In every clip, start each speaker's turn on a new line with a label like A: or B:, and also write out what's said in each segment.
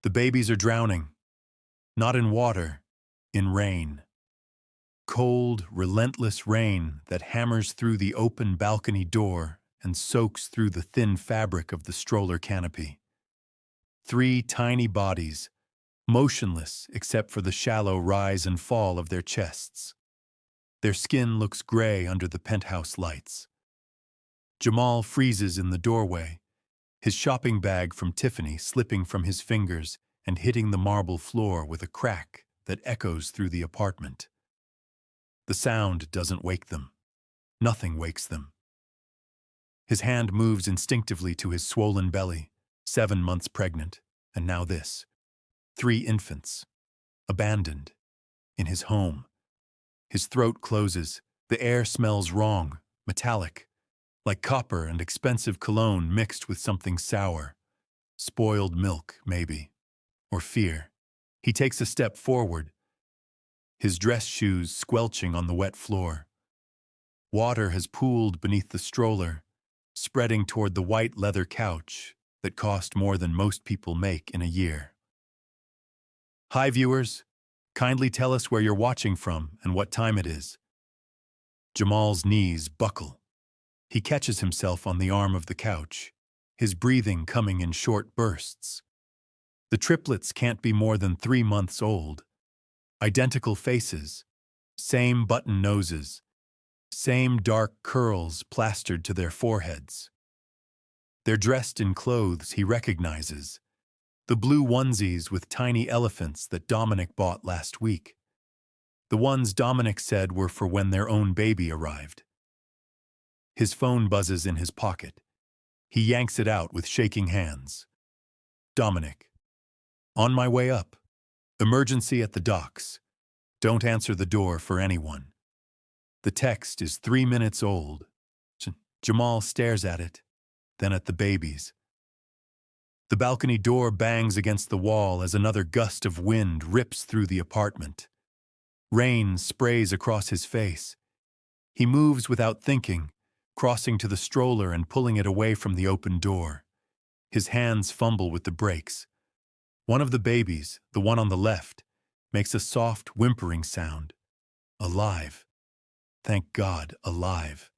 A: The babies are drowning, not in water, in rain. Cold, relentless rain that hammers through the open balcony door and soaks through the thin fabric of the stroller canopy. 3 tiny bodies, motionless except for the shallow rise and fall of their chests. Their skin looks gray under the penthouse lights. Jamal freezes in the doorway, his shopping bag from Tiffany slipping from his fingers and hitting the marble floor with a crack that echoes through the apartment. The sound doesn't wake them. Nothing wakes them. His hand moves instinctively to his swollen belly, 7 months pregnant, and now this. 3 infants, abandoned, in his home. His throat closes. The air smells wrong, metallic, like copper and expensive cologne mixed with something sour. Spoiled milk, maybe, or fear. He takes a step forward, his dress shoes squelching on the wet floor. Water has pooled beneath the stroller, spreading toward the white leather couch that cost more than most people make in a year. Hi, viewers. Kindly tell us where you're watching from and what time it is. Jamal's knees buckle. He catches himself on the arm of the couch, his breathing coming in short bursts. The triplets can't be more than 3 months old. Identical faces, same button noses, same dark curls plastered to their foreheads. They're dressed in clothes he recognizes, the blue onesies with tiny elephants that Dominic bought last week. The ones Dominic said were for when their own baby arrived. His phone buzzes in his pocket. He yanks it out with shaking hands. Dominic. On my way up. Emergency at the docks. Don't answer the door for anyone. The text is 3 minutes old. Jamal stares at it, then at the babies. The balcony door bangs against the wall as another gust of wind rips through the apartment. Rain sprays across his face. He moves without thinking, crossing to the stroller and pulling it away from the open door. His hands fumble with the brakes. One of the babies, the one on the left, makes a soft, whimpering sound. Alive. Thank God, alive.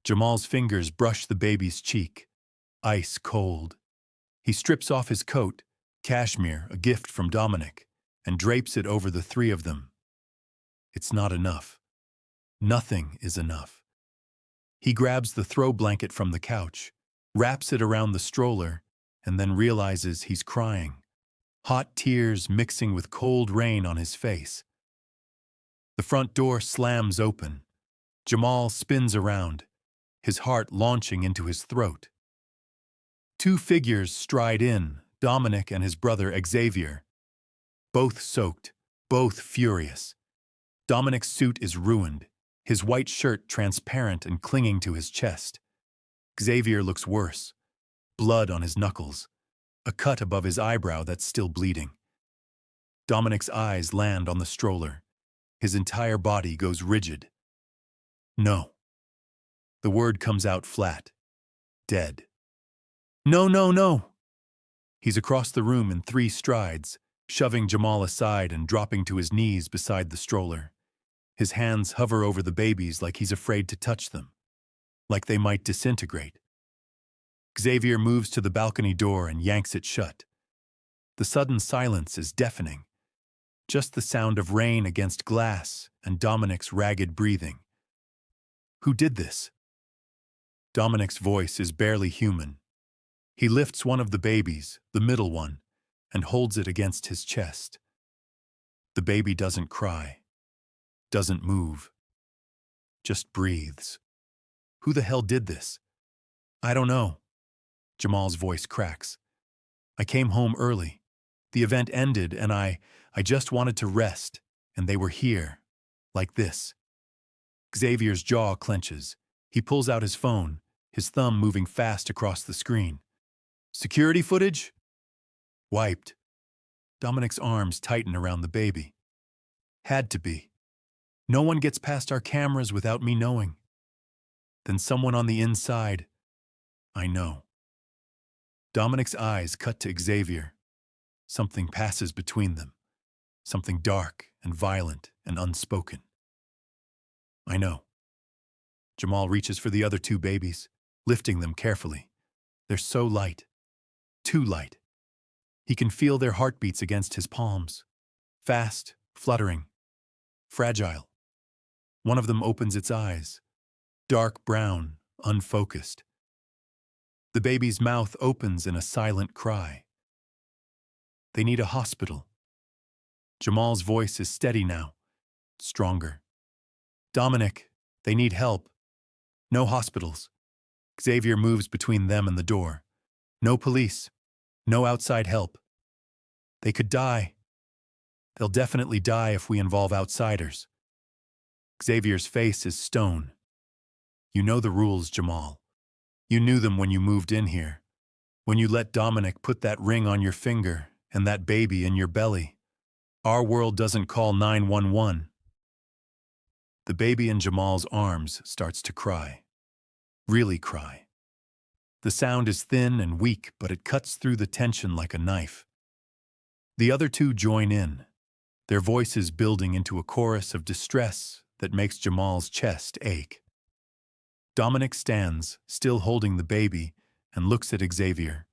A: Jamal's fingers brush the baby's cheek, ice cold. He strips off his coat, cashmere, a gift from Dominic, and drapes it over the 3 of them. It's not enough. Nothing is enough. He grabs the throw blanket from the couch, wraps it around the stroller, and then realizes he's crying, hot tears mixing with cold rain on his face. The front door slams open. Jamal spins around, his heart launching into his throat. 2 figures stride in, Dominic and his brother Xavier. Both soaked, both furious. Dominic's suit is ruined, his white shirt transparent and clinging to his chest. Xavier looks worse. Blood on his knuckles, a cut above his eyebrow that's still bleeding. Dominic's eyes land on the stroller. His entire body goes rigid. No. The word comes out flat. Dead. No, no, no! He's across the room in 3 strides, shoving Jamal aside and dropping to his knees beside the stroller. His hands hover over the babies like he's afraid to touch them, like they might disintegrate. Xavier moves to the balcony door and yanks it shut. The sudden silence is deafening. Just the sound of rain against glass and Dominic's ragged breathing. Who did this? Dominic's voice is barely human. He lifts one of the babies, the middle one, and holds it against his chest. The baby doesn't cry, doesn't move, just breathes. Who the hell did this? I don't know. Jamal's voice cracks. I came home early. The event ended and I just wanted to rest, and they were here, like this. Xavier's jaw clenches. He pulls out his phone, his thumb moving fast across the screen. Security footage? Wiped. Dominic's arms tighten around the baby. Had to be. No one gets past our cameras without me knowing. Then someone on the inside. I know. Dominic's eyes cut to Xavier. something passes between them, something dark and violent and unspoken. I know. Jamal reaches for the other two babies, lifting them carefully. They're so light, too light. He can feel their heartbeats against his palms. Fast, fluttering, fragile. One of them opens its eyes, dark brown, unfocused. The baby's mouth opens in a silent cry. They need a hospital. Jamal's voice is steady now, stronger. Dominic, they need help. No hospitals. Xavier moves between them and the door. No police. No outside help. They could die. They'll definitely die if we involve outsiders. Xavier's face is stone. You know the rules, Jamal. You knew them when you moved in here. When you let Dominic put that ring on your finger and that baby in your belly. Our world doesn't call 911. The baby in Jamal's arms starts to cry. Really cry. The sound is thin and weak, but it cuts through the tension like a knife. The other two join in, their voices building into a chorus of distress that makes Jamal's chest ache. Dominic stands, still holding the baby, and looks at Xavier.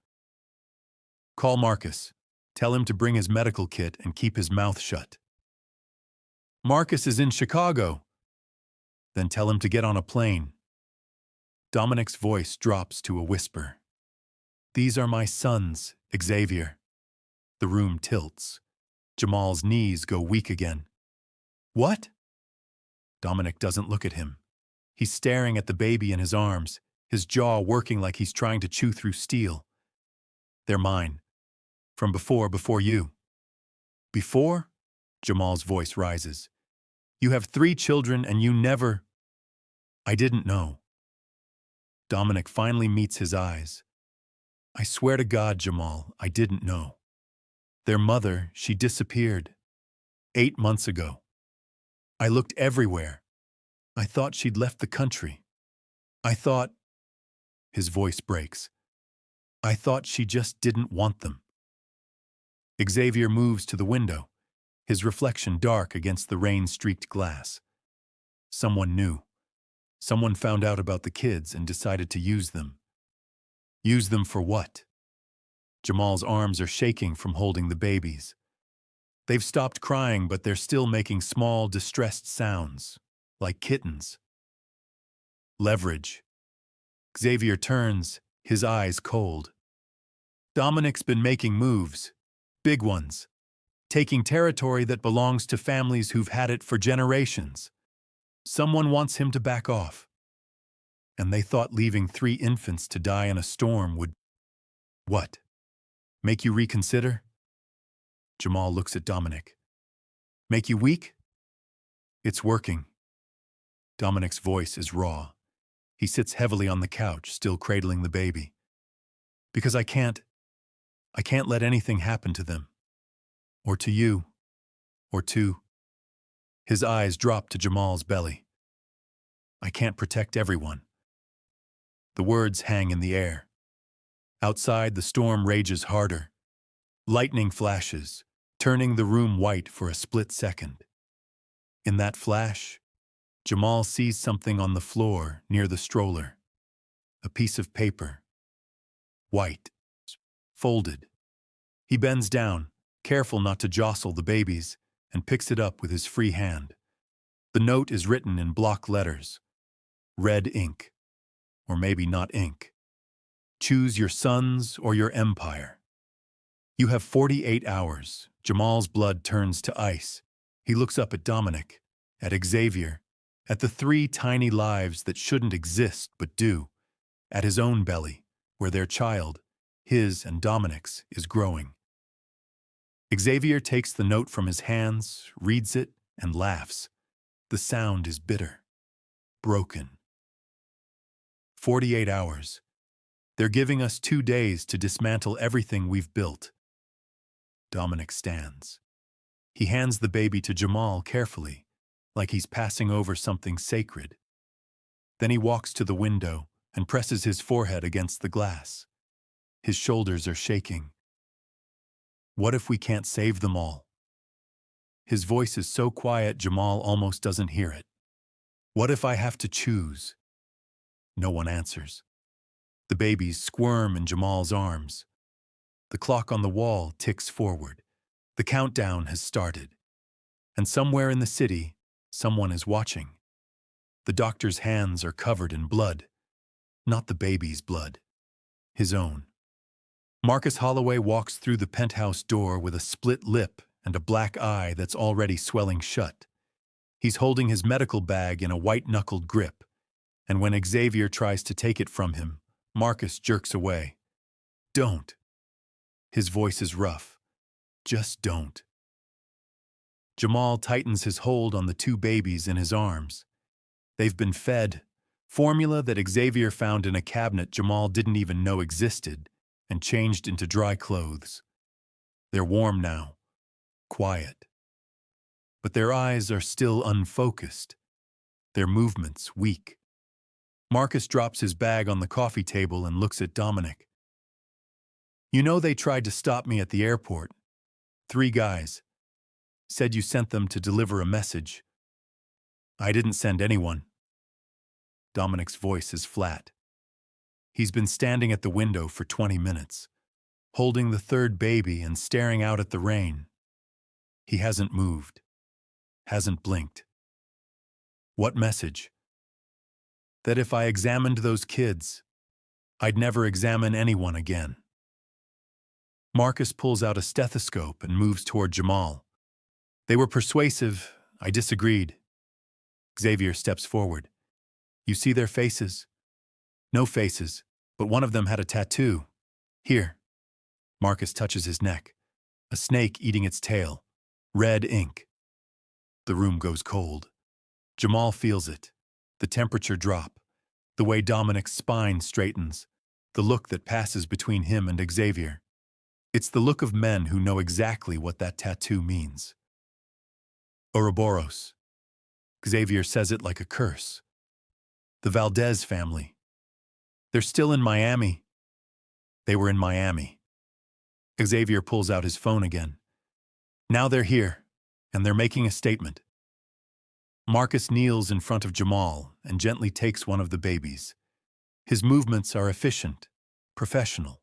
A: Call Marcus. Tell him to bring his medical kit and keep his mouth shut. Marcus is in Chicago. Then tell him to get on a plane. Dominic's voice drops to a whisper. These are my sons, Xavier. The room tilts. Jamal's knees go weak again. What? Dominic doesn't look at him. He's staring at the baby in his arms, his jaw working like he's trying to chew through steel. They're mine. From before you. Before? Jamal's voice rises. You have 3 children and you never... I didn't know. Dominic finally meets his eyes. I swear to God, Jamal, I didn't know. Their mother, she disappeared. 8 months ago. I looked everywhere. I thought she'd left the country. I thought... His voice breaks. I thought she just didn't want them. Xavier moves to the window, his reflection dark against the rain-streaked glass. Someone knew. Someone found out about the kids and decided to use them. Use them for what? Jamal's arms are shaking from holding the babies. They've stopped crying, but they're still making small, distressed sounds, like kittens. Leverage. Xavier turns, his eyes cold. Dominic's been making moves, big ones, taking territory that belongs to families who've had it for generations. Someone wants him to back off. And they thought leaving 3 infants to die in a storm would... What? Make you reconsider? Jamal looks at Dominic. Make you weak? It's working. Dominic's voice is raw. He sits heavily on the couch, still cradling the baby. Because I can't let anything happen to them. Or to you. Or to... His eyes drop to Jamal's belly. I can't protect everyone. The words hang in the air. Outside, the storm rages harder. Lightning flashes, turning the room white for a split second. In that flash, Jamal sees something on the floor near the stroller. A piece of paper. White. Folded. He bends down, careful not to jostle the babies, and picks it up with his free hand. The note is written in block letters. Red ink. Or maybe not ink. Choose your sons or your empire. You have 48 hours. Jamal's blood turns to ice. He looks up at Dominic, at Xavier, at the 3 tiny lives that shouldn't exist but do, at his own belly, where their child, his and Dominic's, is growing. Xavier takes the note from his hands, reads it, and laughs. The sound is bitter. Broken. 48 hours. They're giving us 2 days to dismantle everything we've built. Dominic stands. He hands the baby to Jamal carefully, like he's passing over something sacred. Then he walks to the window and presses his forehead against the glass. His shoulders are shaking. What if we can't save them all? His voice is so quiet Jamal almost doesn't hear it. What if I have to choose? No one answers. The babies squirm in Jamal's arms. The clock on the wall ticks forward. The countdown has started. And somewhere in the city, someone is watching. The doctor's hands are covered in blood. Not the baby's blood. His own. Marcus Holloway walks through the penthouse door with a split lip and a black eye that's already swelling shut. He's holding his medical bag in a white-knuckled grip, and when Xavier tries to take it from him, Marcus jerks away. Don't. His voice is rough. Just don't. Jamal tightens his hold on the two babies in his arms. They've been fed formula that Xavier found in a cabinet Jamal didn't even know existed, and changed into dry clothes. They're warm now, quiet. But their eyes are still unfocused, their movements weak. Marcus drops his bag on the coffee table and looks at Dominic. You know they tried to stop me at the airport. 3 guys. Said you sent them to deliver a message. I didn't send anyone. Dominic's voice is flat. He's been standing at the window for 20 minutes, holding the 3rd baby and staring out at the rain. He hasn't moved, hasn't blinked. What message? That if I examined those kids, I'd never examine anyone again. Marcus pulls out a stethoscope and moves toward Jamal. They were persuasive. I disagreed. Xavier steps forward. You see their faces? No faces, but one of them had a tattoo. Here. Marcus touches his neck. A snake eating its tail. Red ink. The room goes cold. Jamal feels it. The temperature drop. The way Dominic's spine straightens. The look that passes between him and Xavier. It's the look of men who know exactly what that tattoo means. Ouroboros. Xavier says it like a curse. The Valdez family. They're still in Miami. They were in Miami. Xavier pulls out his phone again. Now they're here, and they're making a statement. Marcus kneels in front of Jamal and gently takes one of the babies. His movements are efficient, professional.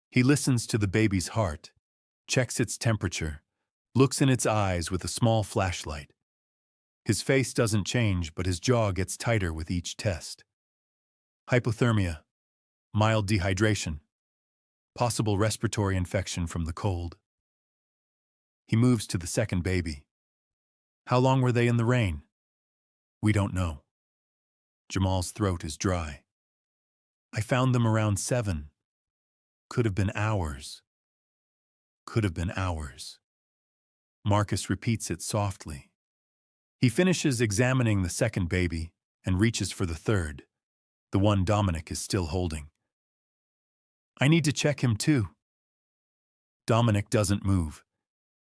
A: He listens to the baby's heart, checks its temperature, looks in its eyes with a small flashlight. His face doesn't change, but his jaw gets tighter with each test. Hypothermia, mild dehydration, possible respiratory infection from the cold. He moves to the 2nd baby. How long were they in the rain? We don't know. Jamal's throat is dry. I found them around 7. Could have been hours. Could have been hours. Marcus repeats it softly. He finishes examining the 2nd baby and reaches for the 3rd, the one Dominic is still holding. I need to check him too. Dominic doesn't move.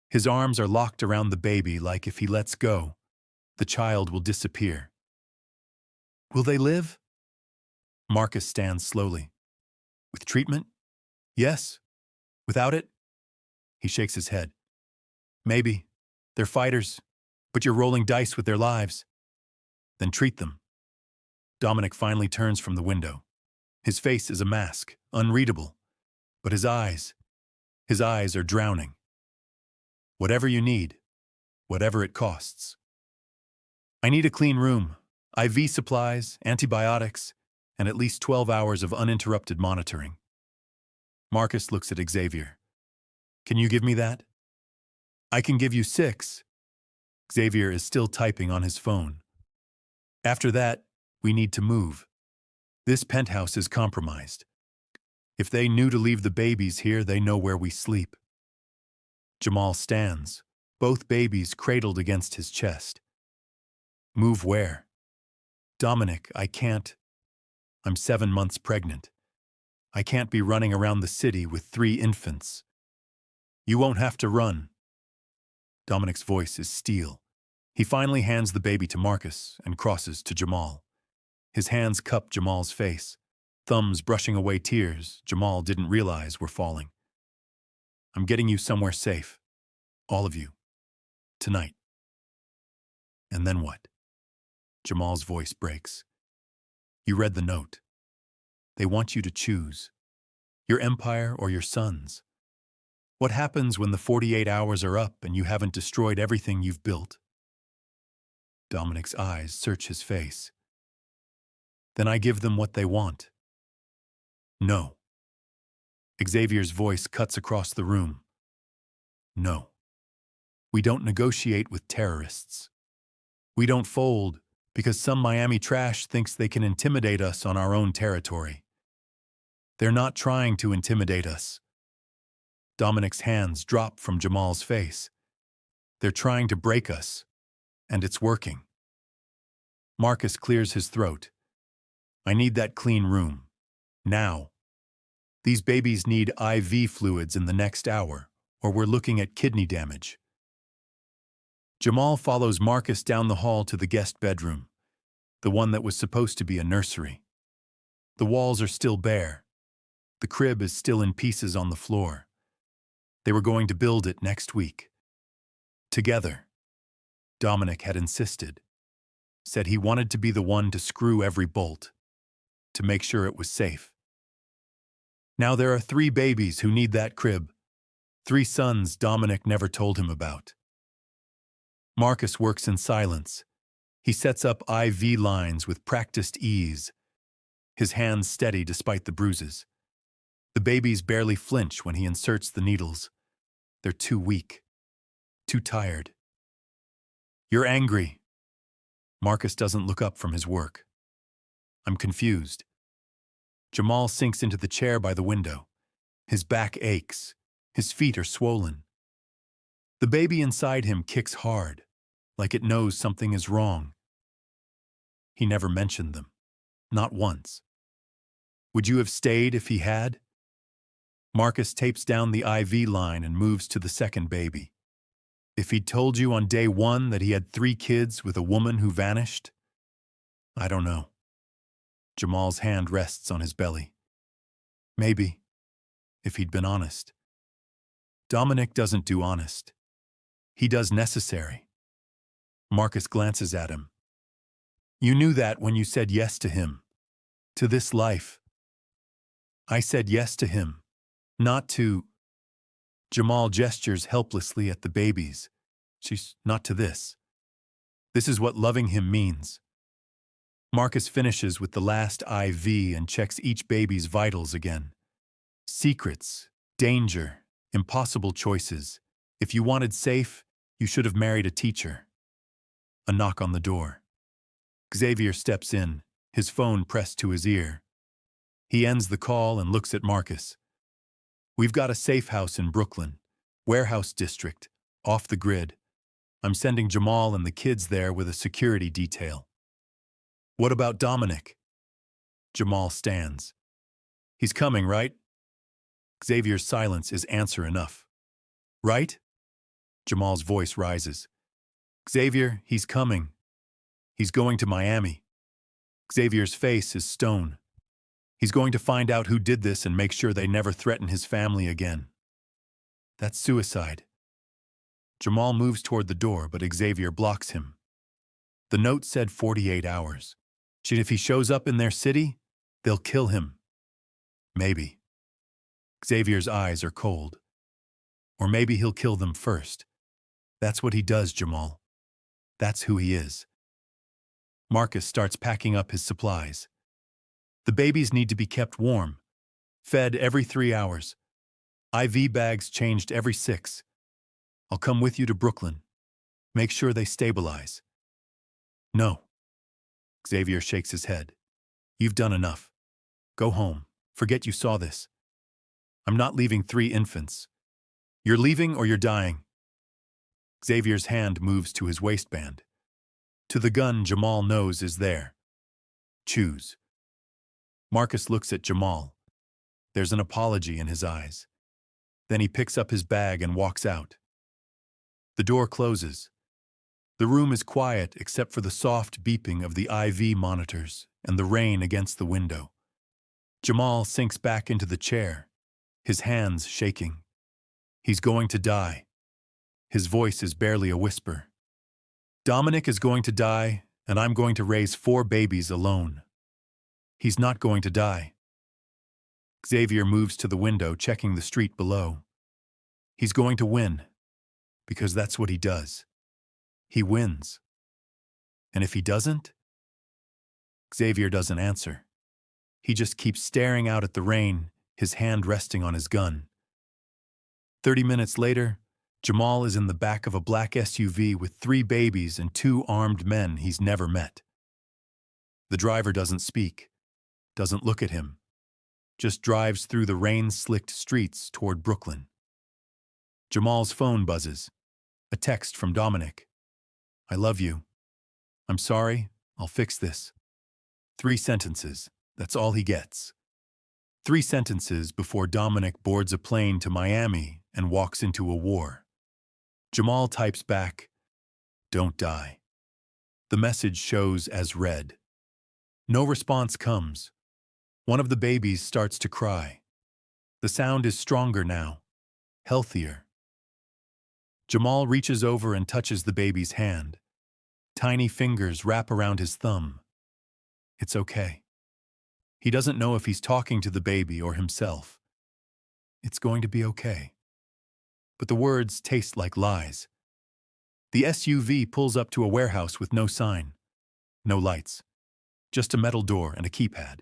A: His arms are locked around the baby like if he lets go, the child will disappear. Will they live? Marcus stands slowly. With treatment? Yes. Without it? He shakes his head. Maybe. They're fighters, but you're rolling dice with their lives. Then treat them. Dominic finally turns from the window. His face is a mask, unreadable, but his eyes are drowning. Whatever you need, whatever it costs. I need a clean room, IV supplies, antibiotics, and at least 12 hours of uninterrupted monitoring. Marcus looks at Xavier. Can you give me that? I can give you 6. Xavier is still typing on his phone. After that, we need to move. This penthouse is compromised. If they knew to leave the babies here, they know where we sleep. Jamal stands, both babies cradled against his chest. Move where? Dominic, I can't. I'm 7 months pregnant. I can't be running around the city with 3 infants. You won't have to run. Dominic's voice is steel. He finally hands the baby to Marcus and crosses to Jamal. His hands cup Jamal's face, thumbs brushing away tears Jamal didn't realize were falling. I'm getting you somewhere safe. All of you. Tonight. And then what? Jamal's voice breaks. You read the note. They want you to choose. Your empire or your sons. What happens when the 48 hours are up and you haven't destroyed everything you've built? Dominic's eyes search his face. Then I give them what they want. No. Xavier's voice cuts across the room. No. We don't negotiate with terrorists. We don't fold because some Miami trash thinks they can intimidate us on our own territory. They're not trying to intimidate us. Dominic's hands drop from Jamal's face. They're trying to break us, and it's working. Marcus clears his throat. I need that clean room. Now. These babies need IV fluids in the next hour, or we're looking at kidney damage. Jamal follows Marcus down the hall to the guest bedroom, the one that was supposed to be a nursery. The walls are still bare. The crib is still in pieces on the floor. They were going to build it next week. Together. Dominic had insisted. Said he wanted to be the one to screw every bolt, to make sure it was safe. Now there are 3 babies who need that crib, 3 sons Dominic never told him about. Marcus works in silence. He sets up IV lines with practiced ease, his hands steady despite the bruises. The babies barely flinch when he inserts the needles. They're too weak, too tired. You're angry. Marcus doesn't look up from his work. I'm confused. Jamal sinks into the chair by the window. His back aches. His feet are swollen. The baby inside him kicks hard, like it knows something is wrong. He never mentioned them. Not once. Would you have stayed if he had? Marcus tapes down the IV line and moves to the second baby. If he'd told you on day 1 that he had 3 kids with a woman who vanished? I don't know. Jamal's hand rests on his belly. Maybe, if he'd been honest. Dominic doesn't do honest. He does necessary. Marcus glances at him. You knew that when you said yes to him. To this life. I said yes to him. Not to... Jamal gestures helplessly at the babies. She's not to this. This is what loving him means. Marcus finishes with the last IV and checks each baby's vitals again. Secrets, danger, impossible choices. If you wanted safe, you should have married a teacher. A knock on the door. Xavier steps in, his phone pressed to his ear. He ends the call and looks at Marcus. We've got a safe house in Brooklyn, warehouse district, off the grid. I'm sending Jamal and the kids there with a security detail. What about Dominic? Jamal stands. He's coming, right? Xavier's silence is answer enough. Right? Jamal's voice rises. Xavier, he's coming. He's going to Miami. Xavier's face is stone. He's going to find out who did this and make sure they never threaten his family again. That's suicide. Jamal moves toward the door, but Xavier blocks him. The note said 48 hours. If he shows up in their city, they'll kill him. Maybe. Xavier's eyes are cold. Or maybe he'll kill them first. That's what he does, Jamal. That's who he is. Marcus starts packing up his supplies. The babies need to be kept warm, fed every 3 hours. IV bags changed every 6. I'll come with you to Brooklyn. Make sure they stabilize. No. Xavier shakes his head. You've done enough. Go home. Forget you saw this. I'm not leaving 3 infants. You're leaving or you're dying. Xavier's hand moves to his waistband. To the gun Jamal knows is there. Choose. Marcus looks at Jamal. There's an apology in his eyes. Then he picks up his bag and walks out. The door closes. The room is quiet except for the soft beeping of the IV monitors and the rain against the window. Jamal sinks back into the chair, his hands shaking. He's going to die. His voice is barely a whisper. Dominic is going to die, and I'm going to raise 4 babies alone. He's not going to die. Xavier moves to the window, checking the street below. He's going to win, because that's what he does. He wins. And if he doesn't? Xavier doesn't answer. He just keeps staring out at the rain, his hand resting on his gun. 30 minutes later, Jamal is in the back of a black SUV with 3 babies and 2 armed men he's never met. The driver doesn't speak, doesn't look at him, just drives through the rain-slicked streets toward Brooklyn. Jamal's phone buzzes. A text from Dominic. I love you. I'm sorry, I'll fix this. 3 sentences, that's all he gets. 3 sentences before Dominic boards a plane to Miami and walks into a war. Jamal types back, "Don't die." The message shows as read. No response comes. One of the babies starts to cry. The sound is stronger now, healthier. Jamal reaches over and touches the baby's hand. Tiny fingers wrap around his thumb. It's okay. He doesn't know if he's talking to the baby or himself. It's going to be okay. But the words taste like lies. The SUV pulls up to a warehouse with no sign. No lights. Just a metal door and a keypad.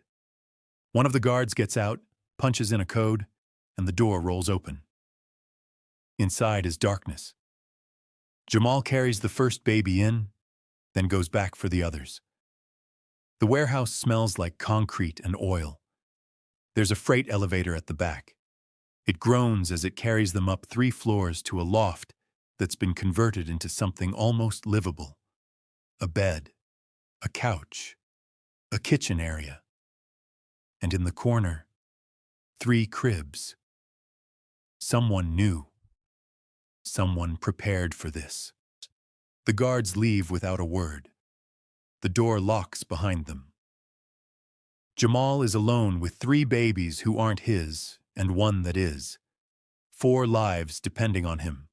A: One of the guards gets out, punches in a code, and the door rolls open. Inside is darkness. Jamal carries the first baby in, then goes back for the others. The warehouse smells like concrete and oil. There's a freight elevator at the back. It groans as it carries them up 3 floors to a loft that's been converted into something almost livable. A bed, a couch, a kitchen area. And in the corner, 3 cribs. Someone knew. Someone prepared for this. The guards leave without a word. The door locks behind them. Jamal is alone with 3 babies who aren't his and one that is. 4 lives depending on him.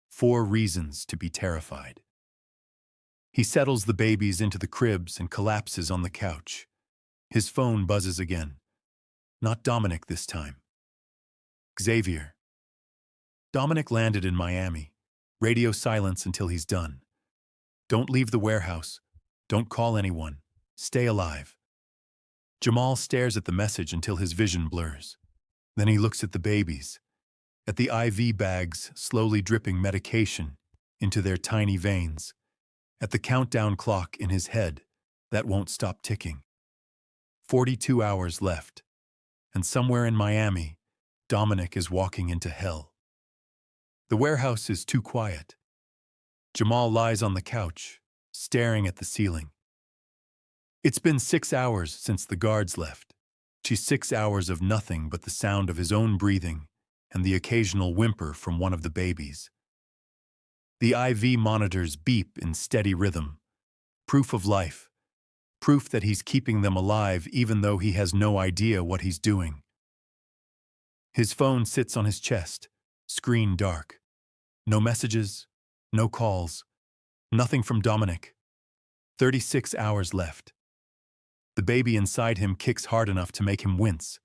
A: 4 reasons to be terrified. He settles the babies into the cribs and collapses on the couch. His phone buzzes again. Not Dominic this time. Xavier. Dominic landed in Miami. Radio silence until he's done. Don't leave the warehouse. Don't call anyone. Stay alive. Jamal stares at the message until his vision blurs. Then he looks at the babies, at the IV bags slowly dripping medication into their tiny veins, at the countdown clock in his head that won't stop ticking. 42 hours left, and somewhere in Miami, Dominic is walking into hell. The warehouse is too quiet. Jamal lies on the couch, staring at the ceiling. It's been 6 hours since the guards left. 6 hours of nothing but the sound of his own breathing and the occasional whimper from one of the babies. The IV monitors beep in steady rhythm. Proof of life. Proof that he's keeping them alive even though he has no idea what he's doing. His phone sits on his chest, screen dark. No messages, no calls, nothing from Dominic. 36 hours left. The baby inside him kicks hard enough to make him wince.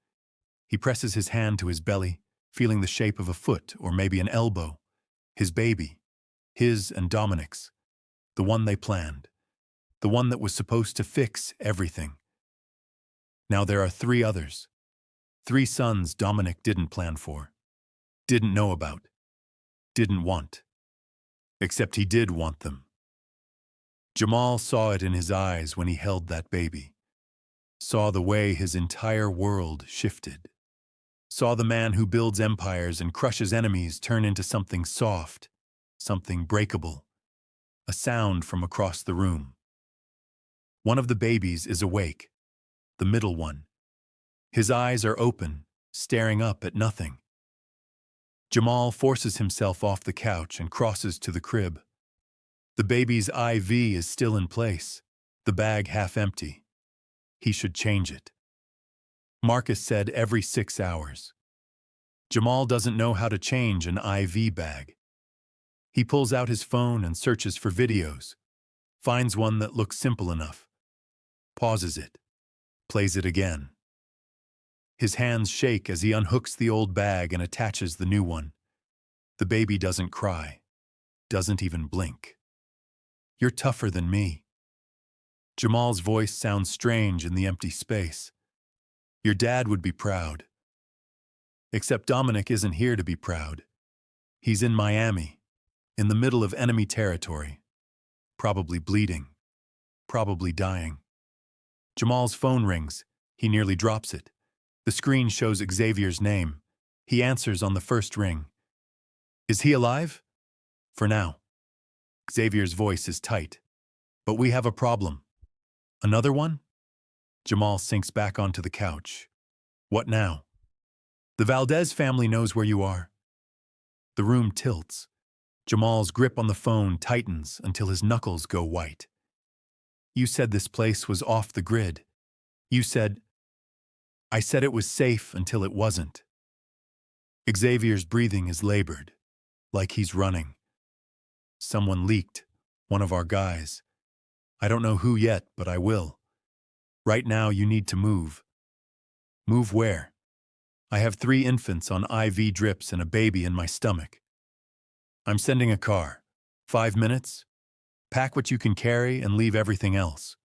A: He presses his hand to his belly, feeling the shape of a foot or maybe an elbow. His baby. His and Dominic's. The one they planned. The one that was supposed to fix everything. Now there are 3 others. 3 sons Dominic didn't plan for. Didn't know about. Didn't want. Except he did want them. Jamal saw it in his eyes when he held that baby. Saw the way his entire world shifted. Saw the man who builds empires and crushes enemies turn into something soft, something breakable. A sound from across the room. One of the babies is awake, the middle one. His eyes are open, staring up at nothing. Jamal forces himself off the couch and crosses to the crib. The baby's IV is still in place, the bag half empty. He should change it. Marcus said every 6 hours. Jamal doesn't know how to change an IV bag. He pulls out his phone and searches for videos, finds one that looks simple enough, pauses it, plays it again. His hands shake as he unhooks the old bag and attaches the new one. The baby doesn't cry, doesn't even blink. "You're tougher than me." Jamal's voice sounds strange in the empty space. "Your dad would be proud." Except Dominic isn't here to be proud. He's in Miami, in the middle of enemy territory, probably bleeding, probably dying. Jamal's phone rings. He nearly drops it. The screen shows Xavier's name. He answers on the first ring. "Is he alive?" "For now." Xavier's voice is tight. "But we have a problem." "Another one?" Jamal sinks back onto the couch. "What now?" "The Valdez family knows where you are." The room tilts. Jamal's grip on the phone tightens until his knuckles go white. "You said this place was off the grid. You said—" "I said it was safe until it wasn't." Xavier's breathing is labored, like he's running. "Someone leaked, one of our guys. I don't know who yet, but I will. Right now you need to move." "Move where?" "I have 3 infants on IV drips and a baby in my stomach." "I'm sending a car. 5 minutes? Pack what you can carry and leave everything else."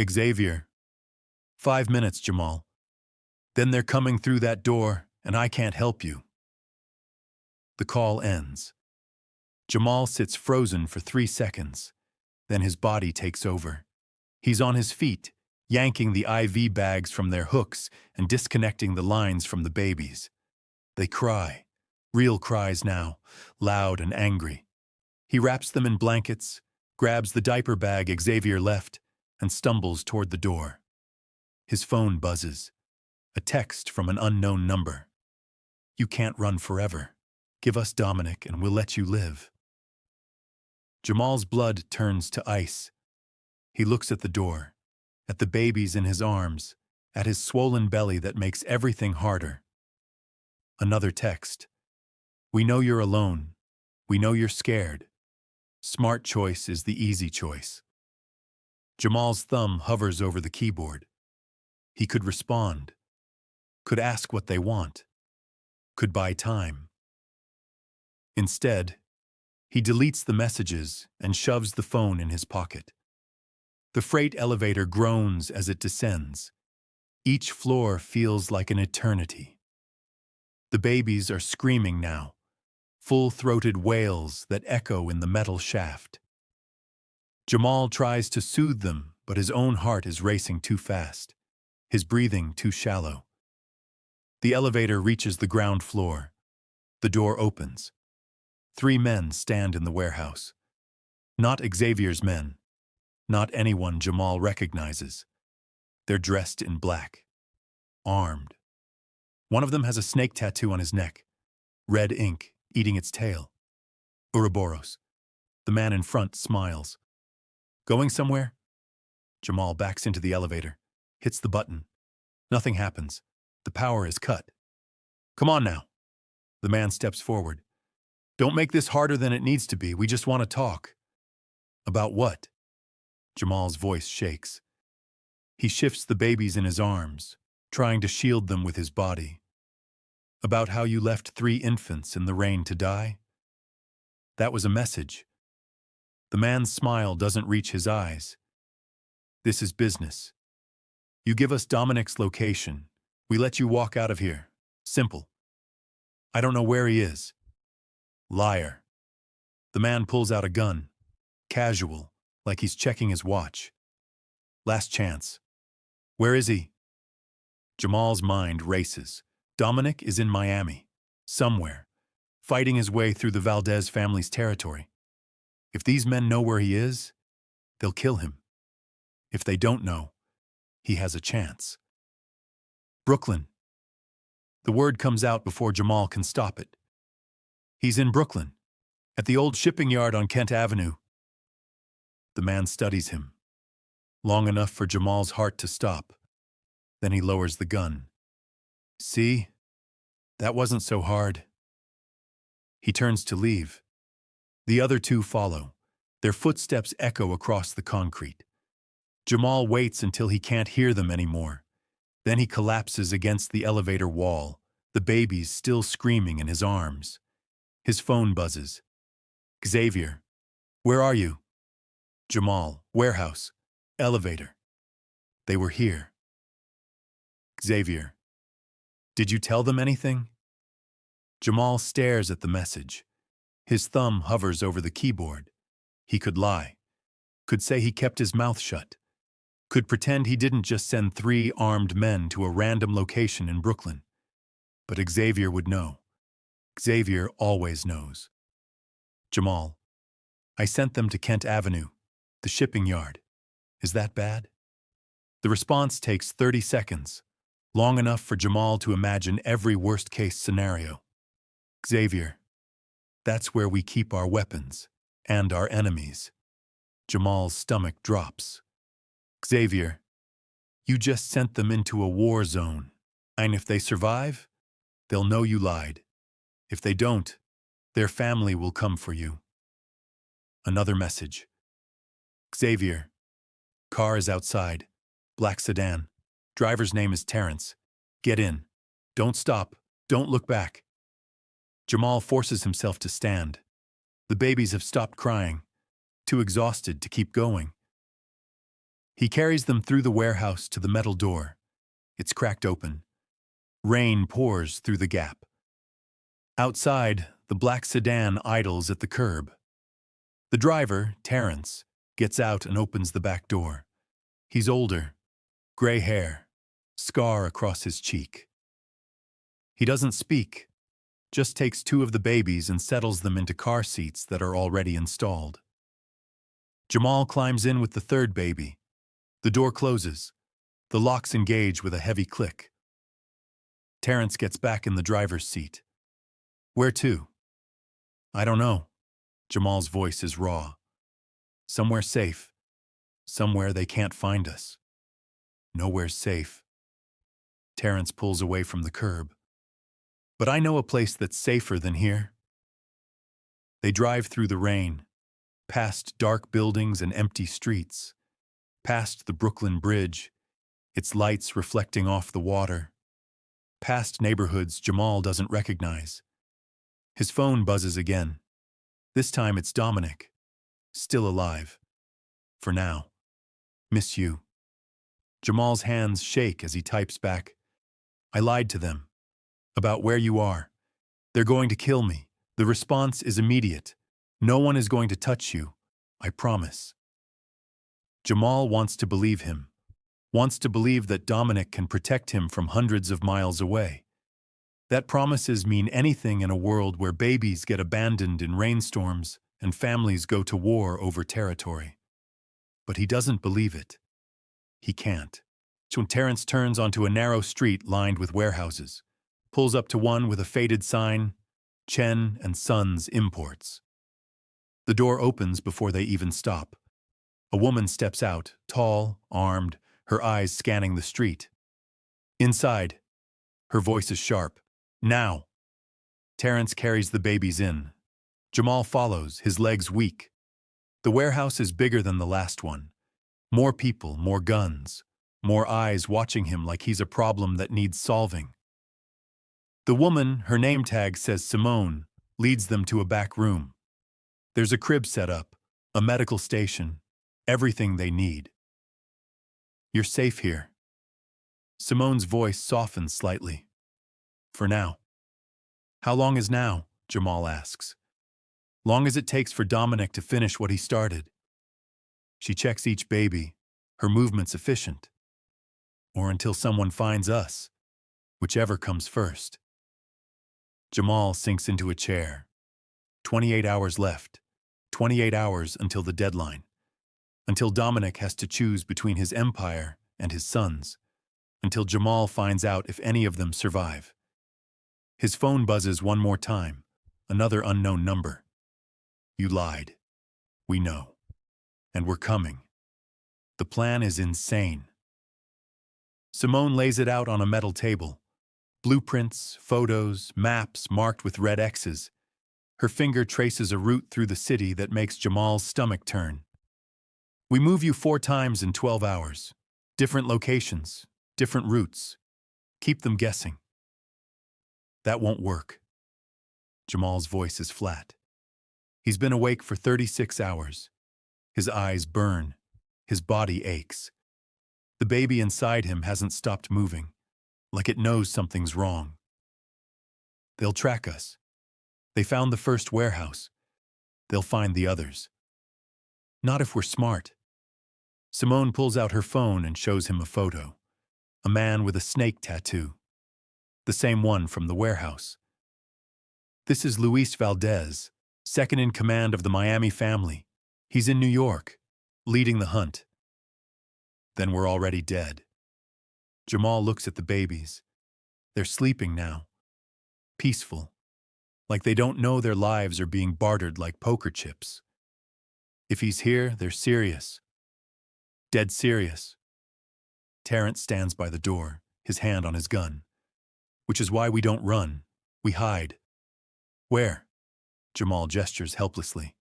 A: Xavier. 5 minutes, Jamal. Then they're coming through that door, and I can't help you." The call ends. Jamal sits frozen for 3 seconds. Then his body takes over. He's on his feet, yanking the IV bags from their hooks and disconnecting the lines from the babies. They cry. Real cries now, loud and angry. He wraps them in blankets, grabs the diaper bag Xavier left, and stumbles toward the door. His phone buzzes. A text from an unknown number. "You can't run forever. Give us Dominic and we'll let you live." Jamal's blood turns to ice. He looks at the door, at the babies in his arms, at his swollen belly that makes everything harder. Another text. "We know you're alone. We know you're scared. Smart choice is the easy choice." Jamal's thumb hovers over the keyboard. He could respond, could ask what they want, could buy time. Instead, he deletes the messages and shoves the phone in his pocket. The freight elevator groans as it descends. Each floor feels like an eternity. The babies are screaming now, full-throated wails that echo in the metal shaft. Jamal tries to soothe them, but his own heart is racing too fast, his breathing too shallow. The elevator reaches the ground floor. The door opens. 3 men stand in the warehouse. Not Xavier's men. Not anyone Jamal recognizes. They're dressed in black. Armed. One of them has a snake tattoo on his neck. Red ink, eating its tail. Ouroboros. The man in front smiles. "Going somewhere?" Jamal backs into the elevator, hits the button. Nothing happens. The power is cut. "Come on now." The man steps forward. "Don't make this harder than it needs to be. We just want to talk." "About what?" Jamal's voice shakes. He shifts the babies in his arms, trying to shield them with his body. "About how you left 3 infants in the rain to die?" That was a message. The man's smile doesn't reach his eyes. "This is business. You give us Dominic's location. We let you walk out of here. Simple. I don't know where he is." "Liar." The man pulls out a gun. Casual, like he's checking his watch. "Last chance. Where is he?" Jamal's mind races. Dominic is in Miami. Somewhere. Fighting his way through the Valdez family's territory. If these men know where he is, they'll kill him. If they don't know, he has a chance. "Brooklyn." The word comes out before Jamal can stop it. "He's in Brooklyn, at the old shipping yard on Kent Avenue." The man studies him, long enough for Jamal's heart to stop. Then he lowers the gun. "See? That wasn't so hard. He turns to leave. The other two follow. Their footsteps echo across the concrete. Jamal waits until he can't hear them anymore. Then he collapses against the elevator wall, the babies still screaming in his arms. His phone buzzes. Xavier, where are you? Jamal, warehouse, elevator. They were here. Xavier, did you tell them anything? Jamal stares at the message. His thumb hovers over the keyboard. He could lie. Could say he kept his mouth shut. Could pretend he didn't just send 3 armed men to a random location in Brooklyn. But Xavier would know. Xavier always knows. Jamal, I sent them to Kent Avenue, the shipping yard. Is that bad? The response takes 30 seconds, long enough for Jamal to imagine every worst-case scenario. Xavier, that's where we keep our weapons and our enemies. Jamal's stomach drops. Xavier, you just sent them into a war zone, and if they survive, they'll know you lied. If they don't, their family will come for you. Another message. Xavier, car is outside, black sedan. Driver's name is Terrence. Get in. Don't stop. Don't look back. Jamal forces himself to stand. The babies have stopped crying, too exhausted to keep going. He carries them through the warehouse to the metal door. It's cracked open. Rain pours through the gap. Outside, the black sedan idles at the curb. The driver, Terrence, gets out and opens the back door. He's older, gray hair, scar across his cheek. He doesn't speak, just takes 2 of the babies and settles them into car seats that are already installed. Jamal climbs in with the 3rd baby. The door closes. The locks engage with a heavy click. Terrence gets back in the driver's seat. Where to? I don't know. Jamal's voice is raw. Somewhere safe. Somewhere they can't find us. Nowhere's safe. Terrence pulls away from the curb. But I know a place that's safer than here. They drive through the rain, past dark buildings and empty streets, past the Brooklyn Bridge, its lights reflecting off the water, past neighborhoods Jamal doesn't recognize. His phone buzzes again. This time it's Dominic, still alive. For now. Miss you. Jamal's hands shake as he types back. I lied to them. About where you are. They're going to kill me. The response is immediate. No one is going to touch you. I promise. Jamal wants to believe him. Wants to believe that Dominic can protect him from hundreds of miles away. That promises mean anything in a world where babies get abandoned in rainstorms and families go to war over territory. But he doesn't believe it. He can't. So when Terrence turns onto a narrow street lined with warehouses, pulls up to one with a faded sign, Chen and Sons Imports. The door opens before they even stop. A woman steps out, tall, armed, her eyes scanning the street. Inside. Her voice is sharp. Now. Terrence carries the babies in. Jamal follows, his legs weak. The warehouse is bigger than the last one. More people, more guns, more eyes watching him like he's a problem that needs solving. The woman, her name tag says Simone, leads them to a back room. There's a crib set up, a medical station, everything they need. You're safe here. Simone's voice softens slightly. For now. How long is now? Jamal asks. Long as it takes for Dominic to finish what he started. She checks each baby, her movements efficient. Or until someone finds us, whichever comes first. Jamal sinks into a chair. 28 hours left. 28 hours until the deadline. Until Dominic has to choose between his empire and his sons. Until Jamal finds out if any of them survive. His phone buzzes one more time. Another unknown number. You lied. We know. And we're coming. The plan is insane. Simone lays it out on a metal table. Blueprints, photos, maps marked with red X's. Her finger traces a route through the city that makes Jamal's stomach turn. We move you 4 times in 12 hours. Different locations, different routes. Keep them guessing. That won't work. Jamal's voice is flat. He's been awake for 36 hours. His eyes burn. His body aches. The baby inside him hasn't stopped moving, like it knows something's wrong. They'll track us. They found the first warehouse. They'll find the others. Not if we're smart. Simone pulls out her phone and shows him a photo. A man with a snake tattoo. The same one from the warehouse. This is Luis Valdez, second in command of the Miami family. He's in New York, leading the hunt. Then we're already dead. Jamal looks at the babies. They're sleeping now. Peaceful. Like they don't know their lives are being bartered like poker chips. If he's here, they're serious. Dead serious. Terrence stands by the door, his hand on his gun. Which is why we don't run. We hide. Where? Jamal gestures helplessly.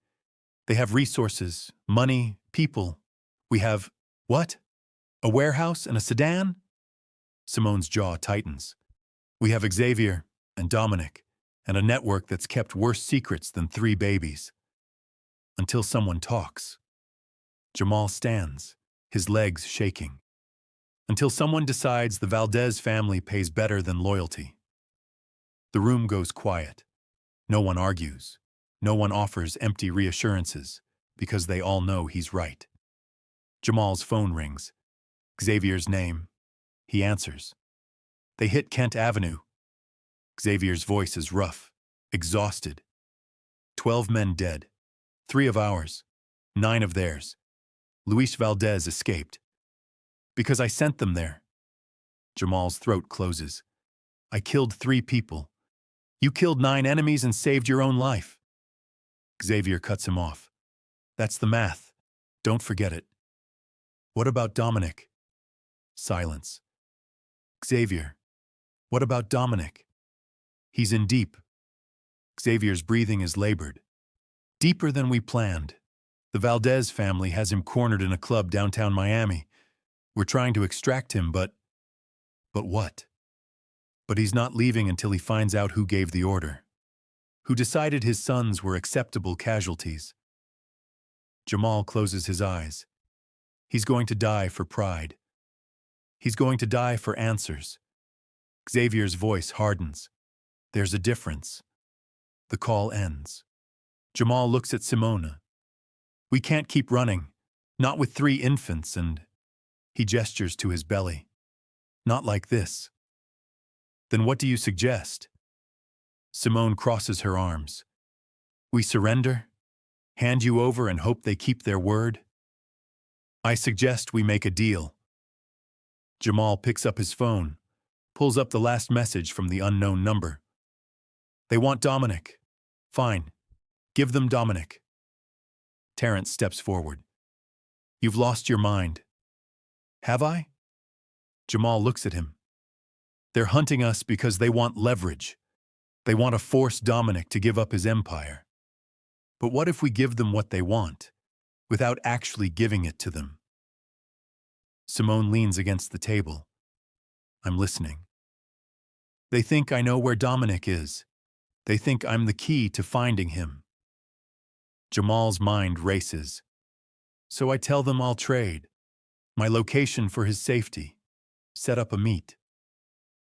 A: They have resources, money, people. We have, what? A warehouse and a sedan? Simone's jaw tightens. We have Xavier and Dominic and a network that's kept worse secrets than 3 babies. Until someone talks. Jamal stands, his legs shaking. Until someone decides the Valdez family pays better than loyalty. The room goes quiet. No one argues. No one offers empty reassurances, because they all know he's right. Jamal's phone rings. Xavier's name. He answers. They hit Kent Avenue. Xavier's voice is rough, exhausted. 12 men dead. 3 of ours. 9 of theirs. Luis Valdez escaped. Because I sent them there. Jamal's throat closes. I killed 3 people. You killed 9 enemies and saved your own life. Xavier cuts him off. That's the math. Don't forget it. What about Dominic? Silence. Xavier. What about Dominic? He's in deep. Xavier's breathing is labored. Deeper than we planned. The Valdez family has him cornered in a club downtown Miami. We're trying to extract him, but what? But he's not leaving until he finds out who gave the order. Who decided his sons were acceptable casualties. Jamal closes his eyes. He's going to die for pride. He's going to die for answers. Xavier's voice hardens. There's a difference. The call ends. Jamal looks at Simona. We can't keep running. Not with 3 infants and... He gestures to his belly. Not like this. Then what do you suggest? Simone crosses her arms. We surrender? Hand you over and hope they keep their word? I suggest we make a deal. Jamal picks up his phone, pulls up the last message from the unknown number. They want Dominic. Fine. Give them Dominic. Terrence steps forward. You've lost your mind. Have I? Jamal looks at him. They're hunting us because they want leverage. They want to force Dominic to give up his empire. But what if we give them what they want, without actually giving it to them? Simone leans against the table. I'm listening. They think I know where Dominic is. They think I'm the key to finding him. Jamal's mind races. So I tell them I'll trade. My location for his safety. Set up a meet.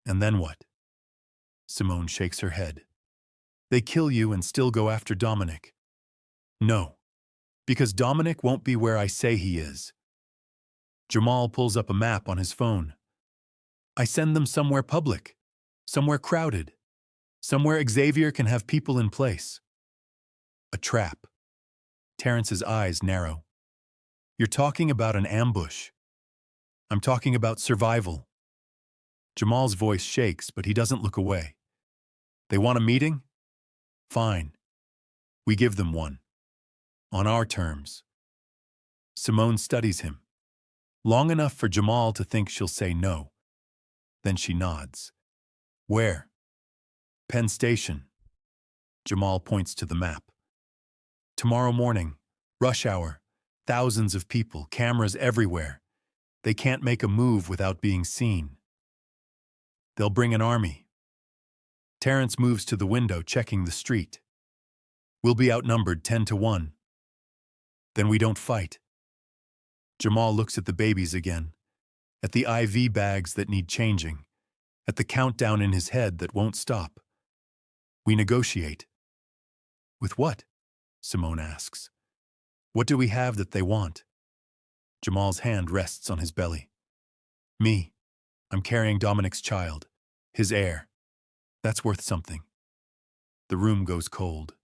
A: And then what? Simone shakes her head. They kill you and still go after Dominic. No, because Dominic won't be where I say he is. Jamal pulls up a map on his phone. I send them somewhere public, somewhere crowded, somewhere Xavier can have people in place. A trap. Terrence's eyes narrow. You're talking about an ambush. I'm talking about survival. Jamal's voice shakes, but he doesn't look away. They want a meeting? Fine. We give them one. On our terms. Simone studies him. Long enough for Jamal to think she'll say no. Then she nods. Where? Penn Station. Jamal points to the map. Tomorrow morning, rush hour, thousands of people, cameras everywhere. They can't make a move without being seen. They'll bring an army. Terrence moves to the window, checking the street. We'll be outnumbered 10-1. Then we don't fight. Jamal looks at the babies again, at the IV bags that need changing, at the countdown in his head that won't stop. We negotiate. With what? Simone asks. What do we have that they want? Jamal's hand rests on his belly. Me. I'm carrying Dominic's child, his heir. That's worth something. The room goes cold.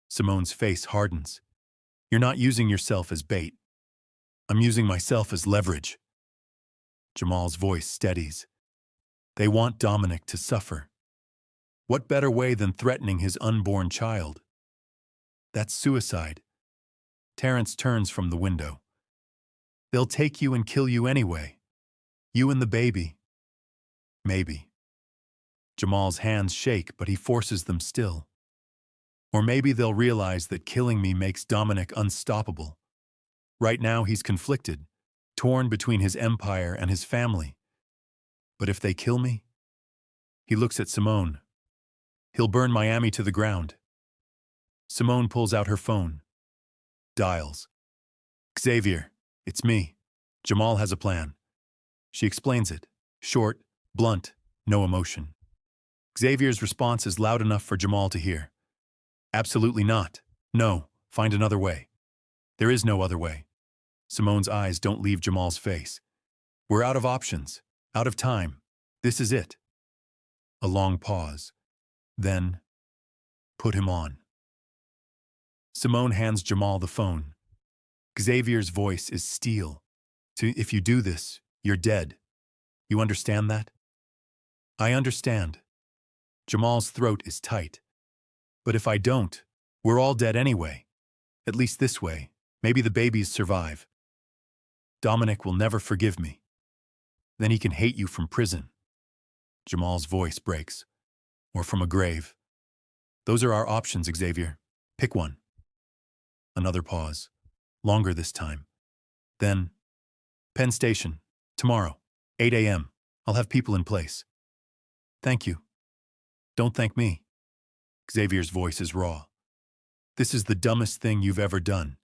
A: Simone's face hardens. You're not using yourself as bait. I'm using myself as leverage. Jamal's voice steadies. They want Dominic to suffer. What better way than threatening his unborn child? That's suicide. Terrence turns from the window. They'll take you and kill you anyway. You and the baby. Maybe. Jamal's hands shake, but he forces them still. Or maybe they'll realize that killing me makes Dominic unstoppable. Right now he's conflicted, torn between his empire and his family. But if they kill me? He looks at Simone. He'll burn Miami to the ground. Simone pulls out her phone. Dials. Xavier, it's me. Jamal has a plan. She explains it. Short, blunt, no emotion. Xavier's response is loud enough for Jamal to hear. Absolutely not. No, find another way. There is no other way. Simone's eyes don't leave Jamal's face. We're out of options, out of time. This is it. A long pause. Then, put him on. Simone hands Jamal the phone. Xavier's voice is steel. If you do this, you're dead. You understand that? I understand. Jamal's throat is tight. But if I don't, we're all dead anyway. At least this way, maybe the babies survive. Dominic will never forgive me. Then he can hate you from prison. Jamal's voice breaks. Or from a grave. Those are our options, Xavier. Pick one. Another pause. Longer this time. Then, Penn Station. Tomorrow, 8 a.m. I'll have people in place. Thank you. Don't thank me. Xavier's voice is raw. This is the dumbest thing you've ever done.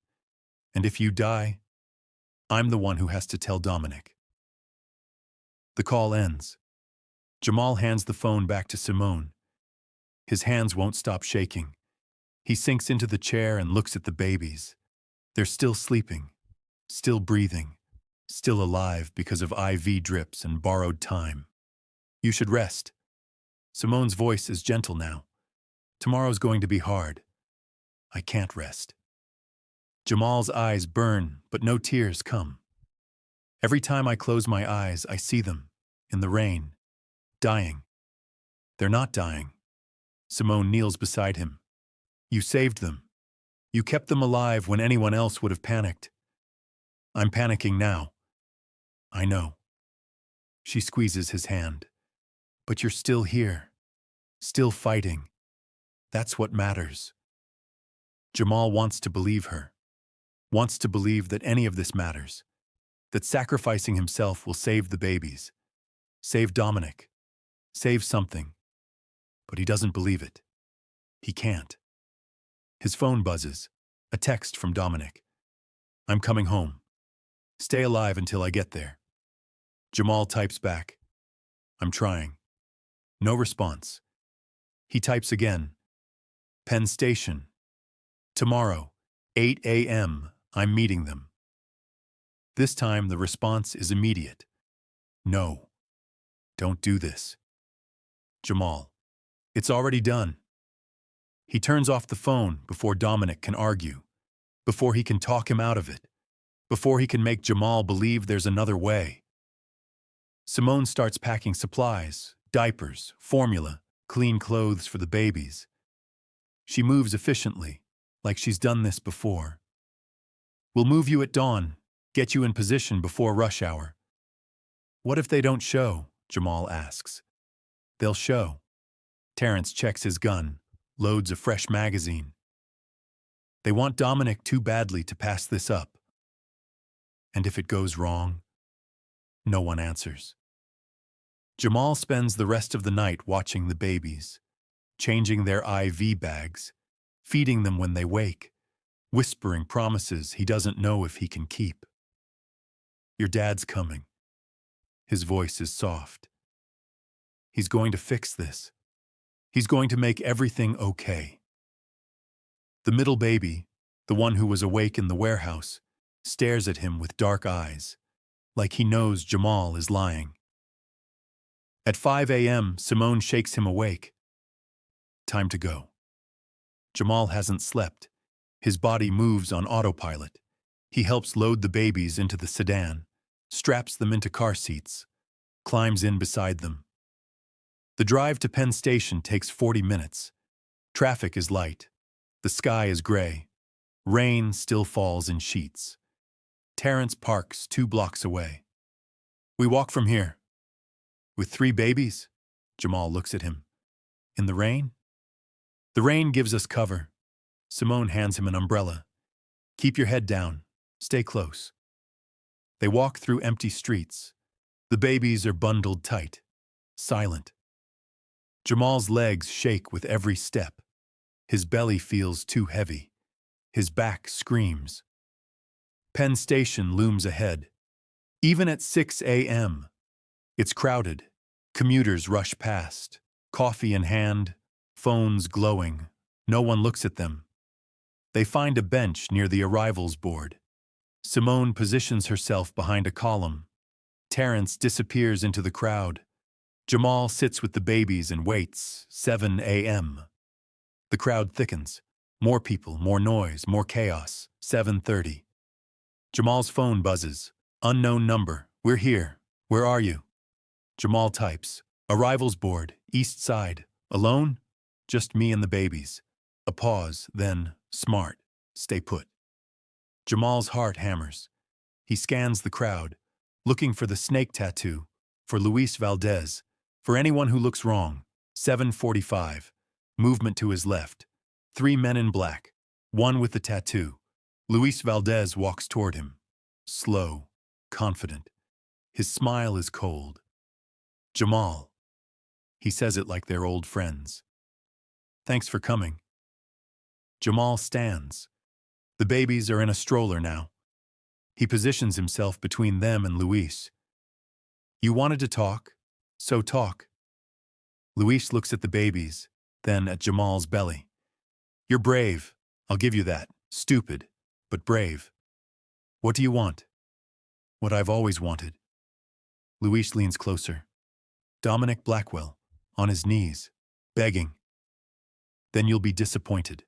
A: And if you die, I'm the one who has to tell Dominic. The call ends. Jamal hands the phone back to Simone. His hands won't stop shaking. He sinks into the chair and looks at the babies. They're still sleeping, still breathing, still alive because of IV drips and borrowed time. You should rest. Simone's voice is gentle now. Tomorrow's going to be hard. I can't rest. Jamal's eyes burn, but no tears come. Every time I close my eyes, I see them, in the rain, dying. They're not dying. Simone kneels beside him. You saved them. You kept them alive when anyone else would have panicked. I'm panicking now. I know. She squeezes his hand. But you're still here, still fighting. That's what matters. Jamal wants to believe her, wants to believe that any of this matters, that sacrificing himself will save the babies, save Dominic, save something. But he doesn't believe it. He can't. His phone buzzes, a text from Dominic. I'm coming home. Stay alive until I get there. Jamal types back. I'm trying. No response. He types again. Penn Station. Tomorrow, 8 a.m., I'm meeting them. This time the response is immediate. No. Don't do this. Jamal. It's already done. He turns off the phone before Dominic can argue, before he can talk him out of it, before he can make Jamal believe there's another way. Simone starts packing supplies, diapers, formula, clean clothes for the babies. She moves efficiently, like she's done this before. We'll move you at dawn, get you in position before rush hour. What if they don't show? Jamal asks. They'll show. Terrence checks his gun, loads a fresh magazine. They want Dominic too badly to pass this up. And if it goes wrong, no one answers. Jamal spends the rest of the night watching the babies, changing their IV bags, feeding them when they wake, whispering promises he doesn't know if he can keep. Your dad's coming. His voice is soft. He's going to fix this. He's going to make everything okay. The middle baby, the one who was awake in the warehouse, stares at him with dark eyes, like he knows Jamal is lying. At 5 a.m., Simone shakes him awake. Time to go. Jamal hasn't slept. His body moves on autopilot. He helps load the babies into the sedan, straps them into car seats, climbs in beside them. The drive to Penn Station takes 40 minutes. Traffic is light. The sky is gray. Rain still falls in sheets. Terrence parks 2 blocks away. We walk from here. With 3 babies? Jamal looks at him. In the rain? The rain gives us cover. Simone hands him an umbrella. Keep your head down. Stay close. They walk through empty streets. The babies are bundled tight, silent. Jamal's legs shake with every step. His belly feels too heavy. His back screams. Penn Station looms ahead. Even at 6 a.m., it's crowded. Commuters rush past, coffee in hand, phones glowing. No one looks at them. They find a bench near the arrivals board. Simone positions herself behind a column. Terrence disappears into the crowd. Jamal sits with the babies and waits. 7 a.m. The crowd thickens. More people, more noise, more chaos. 7:30. Jamal's phone buzzes. Unknown number. We're here. Where are you? Jamal types. Arrivals board, east side. Alone? Just me and the babies. A pause, then, smart. Stay put. Jamal's heart hammers. He scans the crowd, looking for the snake tattoo, for Luis Valdez, for anyone who looks wrong. 7:45. Movement to his left. 3 men in black. One with the tattoo. Luis Valdez walks toward him. Slow, confident. His smile is cold. Jamal. He says it like they're old friends. Thanks for coming. Jamal stands. The babies are in a stroller now. He positions himself between them and Luis. You wanted to talk, so talk. Luis looks at the babies, then at Jamal's belly. You're brave, I'll give you that. Stupid, but brave. What do you want? What I've always wanted. Luis leans closer. Dominic Blackwell, on his knees, begging. Then you'll be disappointed.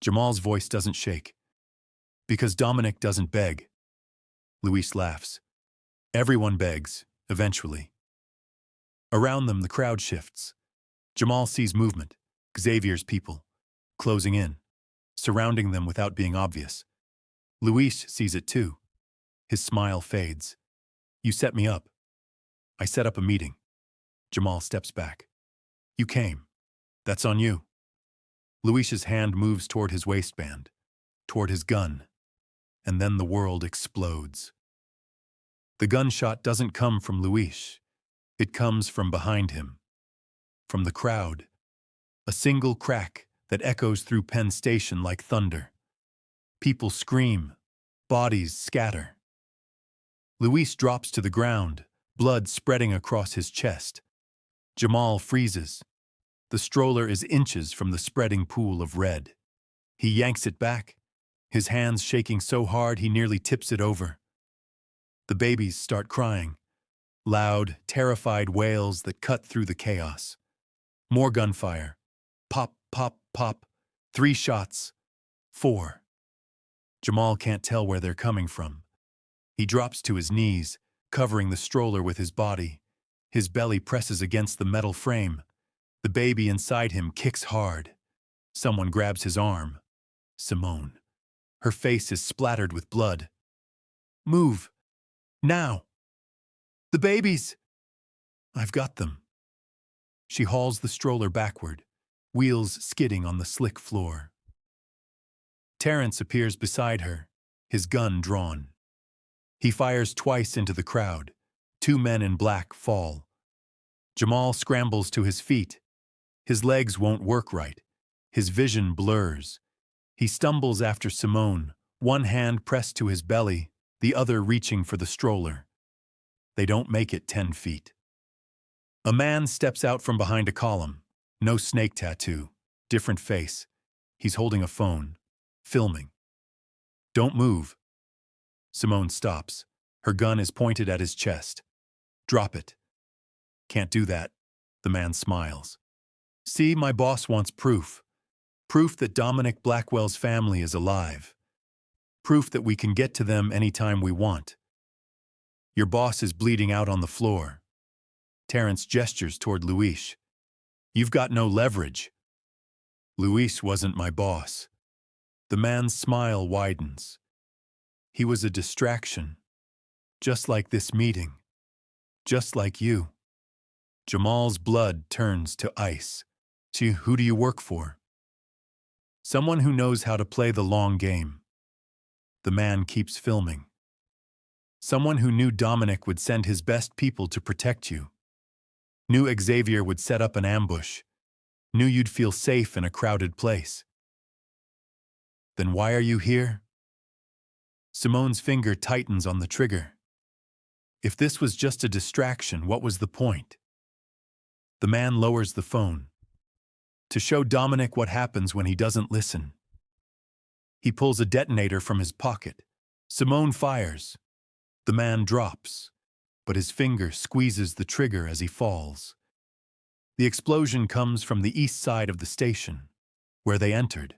A: Jamal's voice doesn't shake. Because Dominic doesn't beg. Luis laughs. Everyone begs, eventually. Around them, the crowd shifts. Jamal sees movement, Xavier's people, closing in, surrounding them without being obvious. Luis sees it too. His smile fades. You set me up. I set up a meeting. Jamal steps back. You came. That's on you. Luis's hand moves toward his waistband, toward his gun, and then the world explodes. The gunshot doesn't come from Luis. It comes from behind him, from the crowd. A single crack that echoes through Penn Station like thunder. People scream. Bodies scatter. Luis drops to the ground, blood spreading across his chest. Jamal freezes. The stroller is inches from the spreading pool of red. He yanks it back, his hands shaking so hard he nearly tips it over. The babies start crying. Loud, terrified wails that cut through the chaos. More gunfire. Pop, pop, pop. 3 shots. 4. Jamal can't tell where they're coming from. He drops to his knees, covering the stroller with his body. His belly presses against the metal frame. The baby inside him kicks hard. Someone grabs his arm. Simone. Her face is splattered with blood. Move. Now. The babies. I've got them. She hauls the stroller backward, wheels skidding on the slick floor. Terrence appears beside her, his gun drawn. He fires twice into the crowd. 2 men in black fall. Jamal scrambles to his feet. His legs won't work right. His vision blurs. He stumbles after Simone, one hand pressed to his belly, the other reaching for the stroller. They don't make it 10 feet. A man steps out from behind a column. No snake tattoo. Different face. He's holding a phone. Filming. Don't move. Simone stops. Her gun is pointed at his chest. Drop it. Can't do that. The man smiles. See, my boss wants proof. Proof that Dominic Blackwell's family is alive. Proof that we can get to them anytime we want. Your boss is bleeding out on the floor. Terrence gestures toward Luis. You've got no leverage. Luis wasn't my boss. The man's smile widens. He was a distraction. Just like this meeting. Just like you. Jamal's blood turns to ice. Who do you work for? Someone who knows how to play the long game. The man keeps filming. Someone who knew Dominic would send his best people to protect you. Knew Xavier would set up an ambush. Knew you'd feel safe in a crowded place. Then why are you here? Simone's finger tightens on the trigger. If this was just a distraction, what was the point? The man lowers the phone. To show Dominic what happens when he doesn't listen. He pulls a detonator from his pocket. Simone fires. The man drops, but his finger squeezes the trigger as he falls. The explosion comes from the east side of the station, where they entered,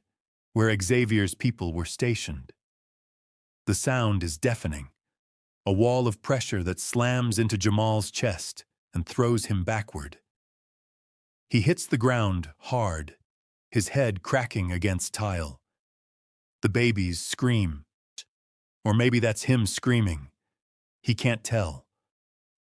A: where Xavier's people were stationed. The sound is deafening, a wall of pressure that slams into Jamal's chest and throws him backward. He hits the ground hard, his head cracking against tile. The babies scream. Or maybe that's him screaming. He can't tell.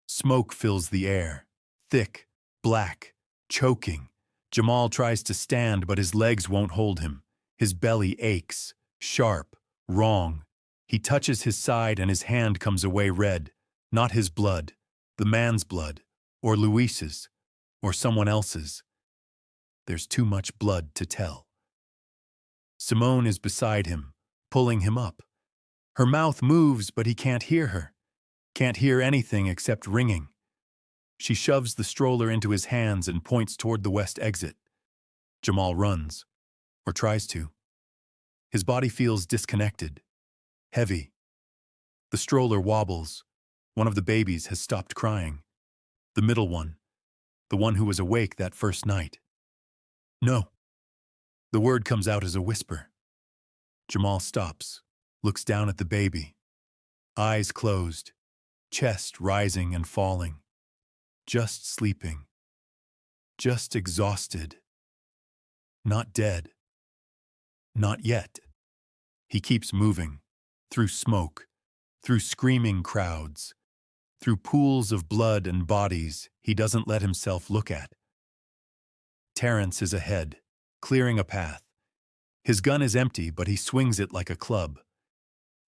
A: Smoke fills the air, thick, black, choking. Jamal tries to stand, but his legs won't hold him. His belly aches, sharp, wrong. He touches his side and his hand comes away red. Not his blood, the man's blood, or Luis's, or someone else's. There's too much blood to tell. Simone is beside him, pulling him up. Her mouth moves, but he can't hear her. Can't hear anything except ringing. She shoves the stroller into his hands and points toward the west exit. Jamal runs, or tries to. His body feels disconnected, heavy. The stroller wobbles. One of the babies has stopped crying. The middle one, the one who was awake that first night. No. The word comes out as a whisper. Jamal stops, looks down at the baby. Eyes closed, chest rising and falling. Just sleeping. Just exhausted. Not dead. Not yet. He keeps moving, through smoke, through screaming crowds, through pools of blood and bodies he doesn't let himself look at. Terrence is ahead, clearing a path. His gun is empty, but he swings it like a club.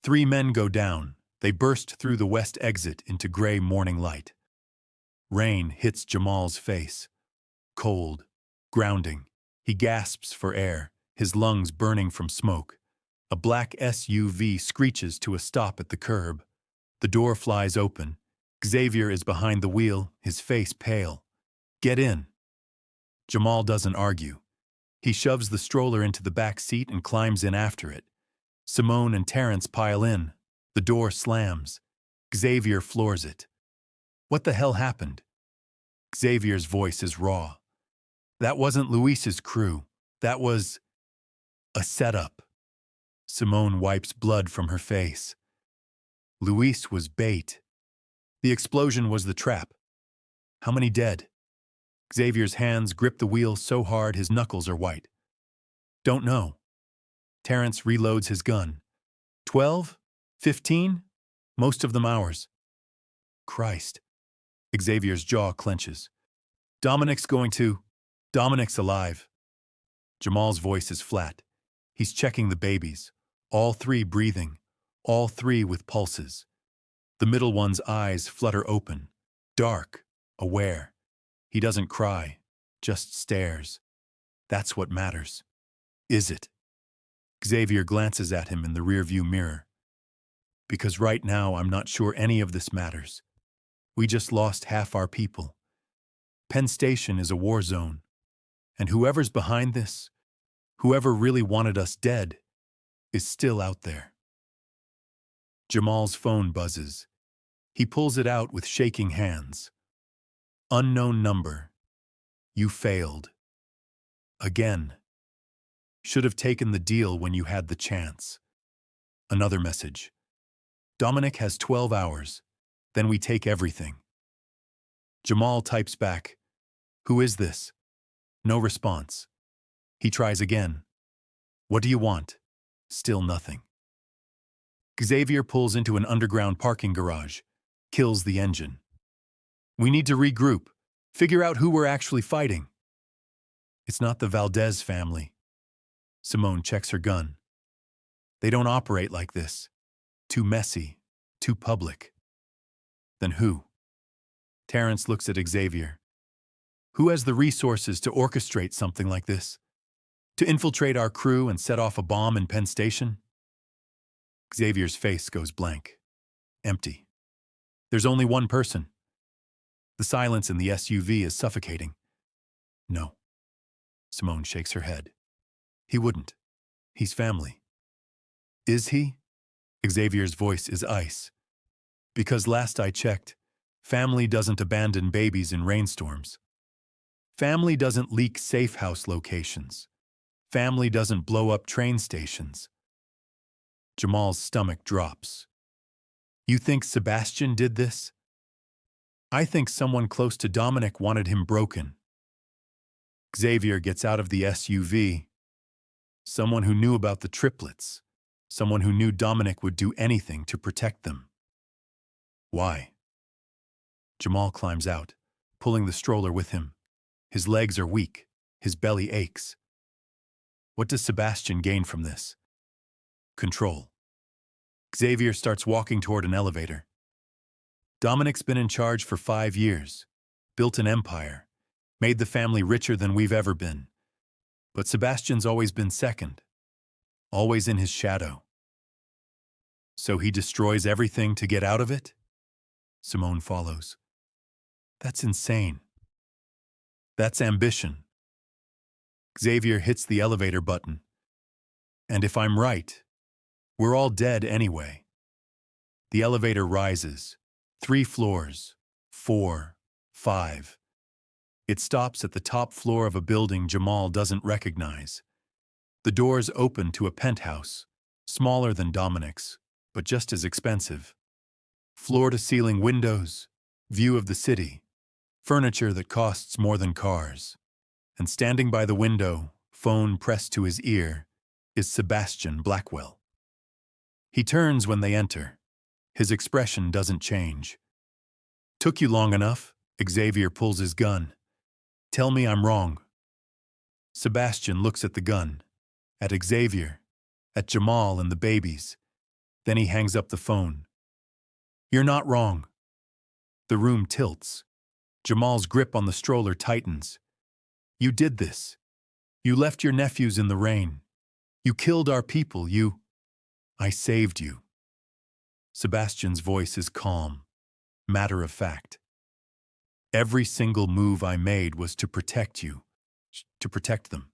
A: 3 men go down. They burst through the west exit into gray morning light. Rain hits Jamal's face. Cold, grounding. He gasps for air, his lungs burning from smoke. A black SUV screeches to a stop at the curb. The door flies open. Xavier is behind the wheel, his face pale. Get in. Jamal doesn't argue. He shoves the stroller into the back seat and climbs in after it. Simone and Terrence pile in. The door slams. Xavier floors it. What the hell happened? Xavier's voice is raw. That wasn't Luis's crew. That was a setup. Simone wipes blood from her face. Luis was bait. The explosion was the trap. How many dead? Xavier's hands grip the wheel so hard his knuckles are white. Don't know. Terrence reloads his gun. 12? 15? Most of them ours. Christ. Xavier's jaw clenches. Dominic's going to. Dominic's alive. Jamal's voice is flat. He's checking the babies, all three breathing, all three with pulses. The middle one's eyes flutter open, dark, aware. He doesn't cry, just stares. That's what matters. Is it? Xavier glances at him in the rearview mirror. Because right now I'm not sure any of this matters. We just lost half our people. Penn Station is a war zone. And whoever's behind this, whoever really wanted us dead, is still out there. Jamal's phone buzzes. He pulls it out with shaking hands. Unknown number. You failed. Again. Should have taken the deal when you had the chance. Another message. Dominic has 12 hours. Then we take everything. Jamal types back. Who is this? No response. He tries again. What do you want? Still nothing. Xavier pulls into an underground parking garage, kills the engine. We need to regroup, figure out who we're actually fighting. It's not the Valdez family. Simone checks her gun. They don't operate like this. Too messy, too public. Then who? Terrence looks at Xavier. Who has the resources to orchestrate something like this? To infiltrate our crew and set off a bomb in Penn Station? Xavier's face goes blank. Empty. There's only one person. The silence in the SUV is suffocating. No. Simone shakes her head. He wouldn't. He's family. Is he? Xavier's voice is ice. Because last I checked, family doesn't abandon babies in rainstorms. Family doesn't leak safe house locations. Family doesn't blow up train stations. Jamal's stomach drops. You think Sebastian did this? I think someone close to Dominic wanted him broken. Xavier gets out of the SUV. Someone who knew about the triplets. Someone who knew Dominic would do anything to protect them. Why? Jamal climbs out, pulling the stroller with him. His legs are weak. His belly aches. What does Sebastian gain from this? Control. Xavier starts walking toward an elevator. Dominic's been in charge for 5 years, built an empire, made the family richer than we've ever been. But Sebastian's always been second, always in his shadow. So he destroys everything to get out of it? Simone follows. That's insane. That's ambition. Xavier hits the elevator button. And if I'm right, we're all dead anyway. The elevator rises. 3 floors. 4. 5. It stops at the top floor of a building Jamal doesn't recognize. The doors open to a penthouse, smaller than Dominic's, but just as expensive. Floor-to-ceiling windows, view of the city, furniture that costs more than cars. And standing by the window, phone pressed to his ear, is Sebastian Blackwell. He turns when they enter. His expression doesn't change. Took you long enough? Xavier pulls his gun. Tell me I'm wrong. Sebastian looks at the gun, at Xavier, at Jamal and the babies. Then he hangs up the phone. You're not wrong. The room tilts. Jamal's grip on the stroller tightens. You did this. You left your nephews in the rain. You killed our people. I saved you. Sebastian's voice is calm, matter of fact. Every single move I made was to protect you, to protect them.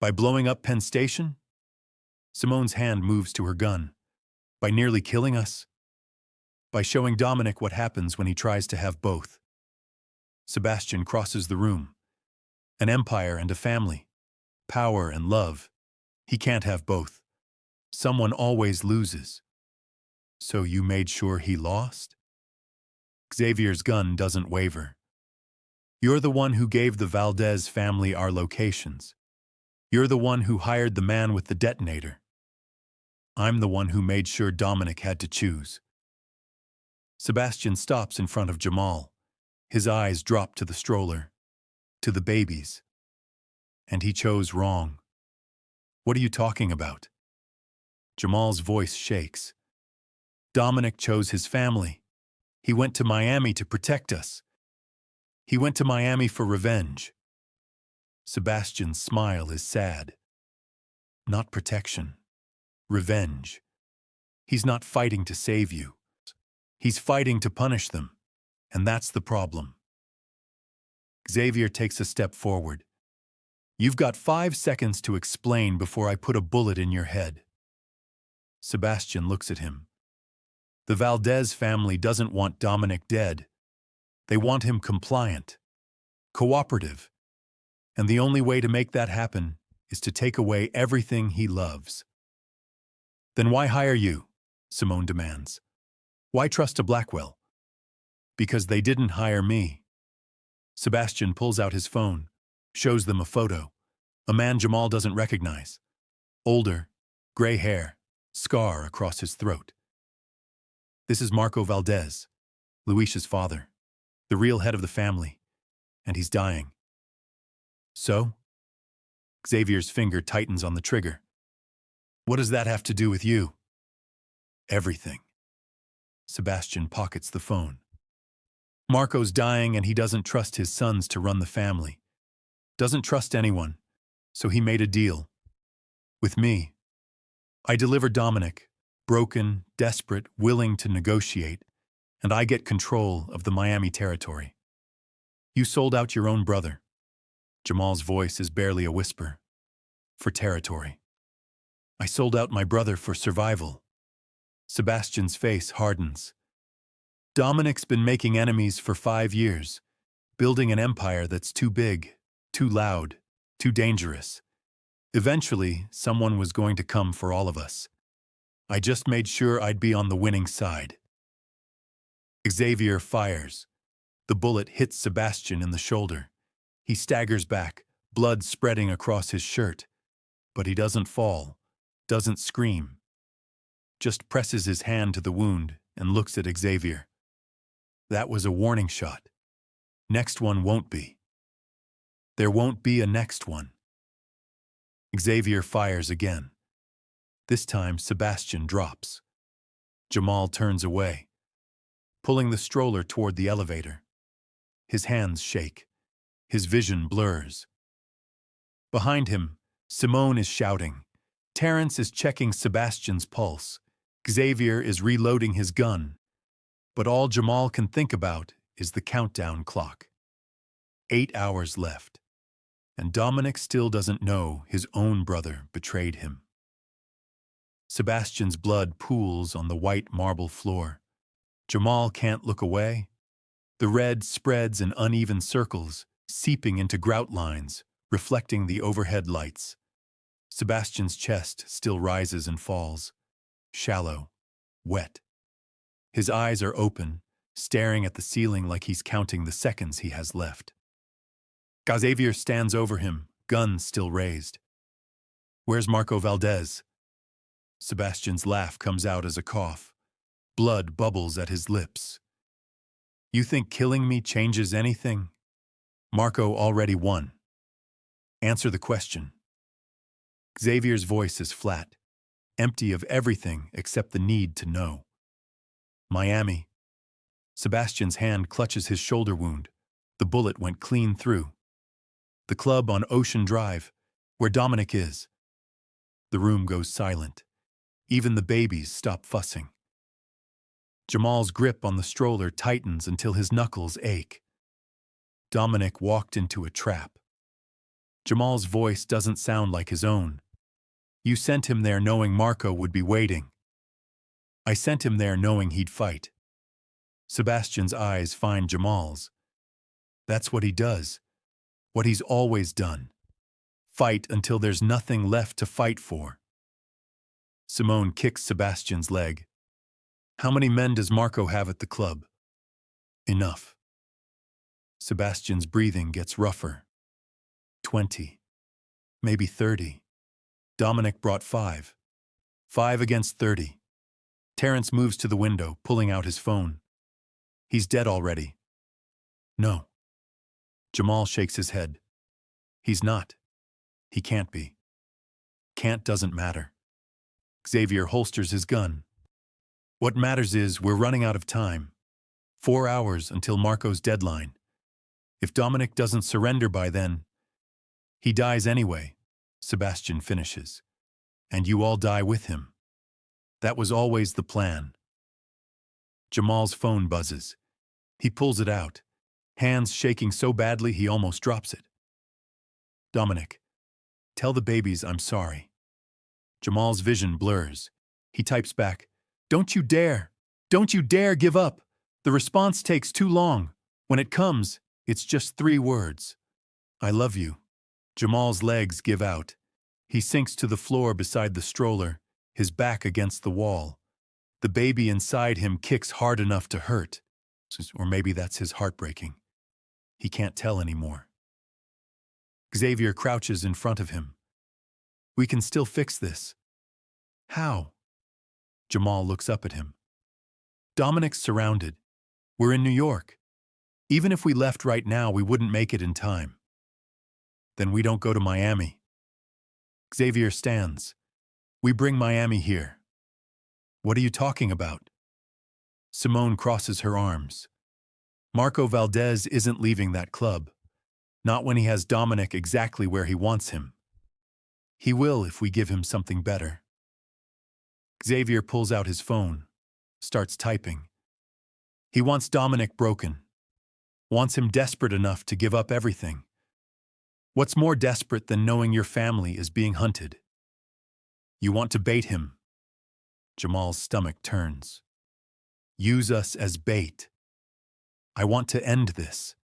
A: By blowing up Penn Station? Simone's hand moves to her gun. By nearly killing us? By showing Dominic what happens when he tries to have both. Sebastian crosses the room. An empire and a family. Power and love. He can't have both. Someone always loses. So you made sure he lost? Xavier's gun doesn't waver. You're the one who gave the Valdez family our locations. You're the one who hired the man with the detonator. I'm the one who made sure Dominic had to choose. Sebastian stops in front of Jamal. His eyes drop to the stroller, to the babies. And he chose wrong. What are you talking about? Jamal's voice shakes. Dominic chose his family. He went to Miami to protect us. He went to Miami for revenge. Sebastian's smile is sad. Not protection. Revenge. He's not fighting to save you. He's fighting to punish them. And that's the problem. Xavier takes a step forward. You've got 5 seconds to explain before I put a bullet in your head. Sebastian looks at him. The Valdez family doesn't want Dominic dead. They want him compliant, cooperative. And the only way to make that happen is to take away everything he loves. Then why hire you? Simone demands. Why trust a Blackwell? Because they didn't hire me. Sebastian pulls out his phone, shows them a photo. A man Jamal doesn't recognize. Older, gray hair, scar across his throat. This is Marco Valdez, Luisha's father, the real head of the family, and he's dying. So? Xavier's finger tightens on the trigger. What does that have to do with you? Everything. Sebastian pockets the phone. Marco's dying and he doesn't trust his sons to run the family. Doesn't trust anyone, so he made a deal. With me. I deliver Dominic, broken, desperate, willing to negotiate, and I get control of the Miami territory. You sold out your own brother. Jamal's voice is barely a whisper. For territory. I sold out my brother for survival. Sebastian's face hardens. Dominic's been making enemies for 5 years, building an empire that's too big, too loud, too dangerous. Eventually, someone was going to come for all of us. I just made sure I'd be on the winning side. Xavier fires. The bullet hits Sebastian in the shoulder. He staggers back, blood spreading across his shirt. But he doesn't fall, doesn't scream. Just presses his hand to the wound and looks at Xavier. That was a warning shot. Next one won't be. There won't be a next one. Xavier fires again. This time, Sebastian drops. Jamal turns away, pulling the stroller toward the elevator. His hands shake. His vision blurs. Behind him, Simone is shouting. Terrence is checking Sebastian's pulse. Xavier is reloading his gun. But all Jamal can think about is the countdown clock. 8 hours left. And Dominic still doesn't know his own brother betrayed him. Sebastian's blood pools on the white marble floor. Jamal can't look away. The red spreads in uneven circles, seeping into grout lines, reflecting the overhead lights. Sebastian's chest still rises and falls. Shallow, wet. His eyes are open, staring at the ceiling like he's counting the seconds he has left. Xavier stands over him, gun still raised. Where's Marco Valdez? Sebastian's laugh comes out as a cough. Blood bubbles at his lips. You think killing me changes anything? Marco already won. Answer the question. Xavier's voice is flat, empty of everything except the need to know. Miami. Sebastian's hand clutches his shoulder wound. The bullet went clean through. The club on Ocean Drive, where Dominic is. The room goes silent. Even the babies stop fussing. Jamal's grip on the stroller tightens until his knuckles ache. Dominic walked into a trap. Jamal's voice doesn't sound like his own. You sent him there knowing Marco would be waiting. I sent him there knowing he'd fight. Sebastian's eyes find Jamal's. That's what he does. What he's always done. Fight until there's nothing left to fight for. Simone kicks Sebastian's leg. How many men does Marco have at the club? Enough. Sebastian's breathing gets rougher. 20. Maybe 30. Dominic brought 5. 5 against 30. Terrence moves to the window, pulling out his phone. He's dead already. No. Jamal shakes his head. He's not. He can't be. Can't doesn't matter. Xavier holsters his gun. What matters is we're running out of time. 4 hours until Marco's deadline. If Dominic doesn't surrender by then, he dies anyway, Sebastian finishes. And you all die with him. That was always the plan. Jamal's phone buzzes. He pulls it out, hands shaking so badly he almost drops it. Dominic, tell the babies I'm sorry. Jamal's vision blurs. He types back, "Don't you dare! Don't you dare give up! The response takes too long. When it comes, it's just 3 words. I love you." Jamal's legs give out. He sinks to the floor beside the stroller, his back against the wall. The baby inside him kicks hard enough to hurt. Or maybe that's his heart breaking. He can't tell anymore. Xavier crouches in front of him. "We can still fix this." "How?" Jamal looks up at him. "Dominic's surrounded. We're in New York. Even if we left right now, we wouldn't make it in time." "Then we don't go to Miami." Xavier stands. "We bring Miami here." "What are you talking about?" Simone crosses her arms. "Marco Valdez isn't leaving that club. Not when he has Dominic exactly where he wants him. He will if we give him something better." Xavier pulls out his phone, starts typing. He wants Dominic broken. Wants him desperate enough to give up everything. What's more desperate than knowing your family is being hunted? You want to bait him. Jamal's stomach turns. Use us as bait. I want to end this.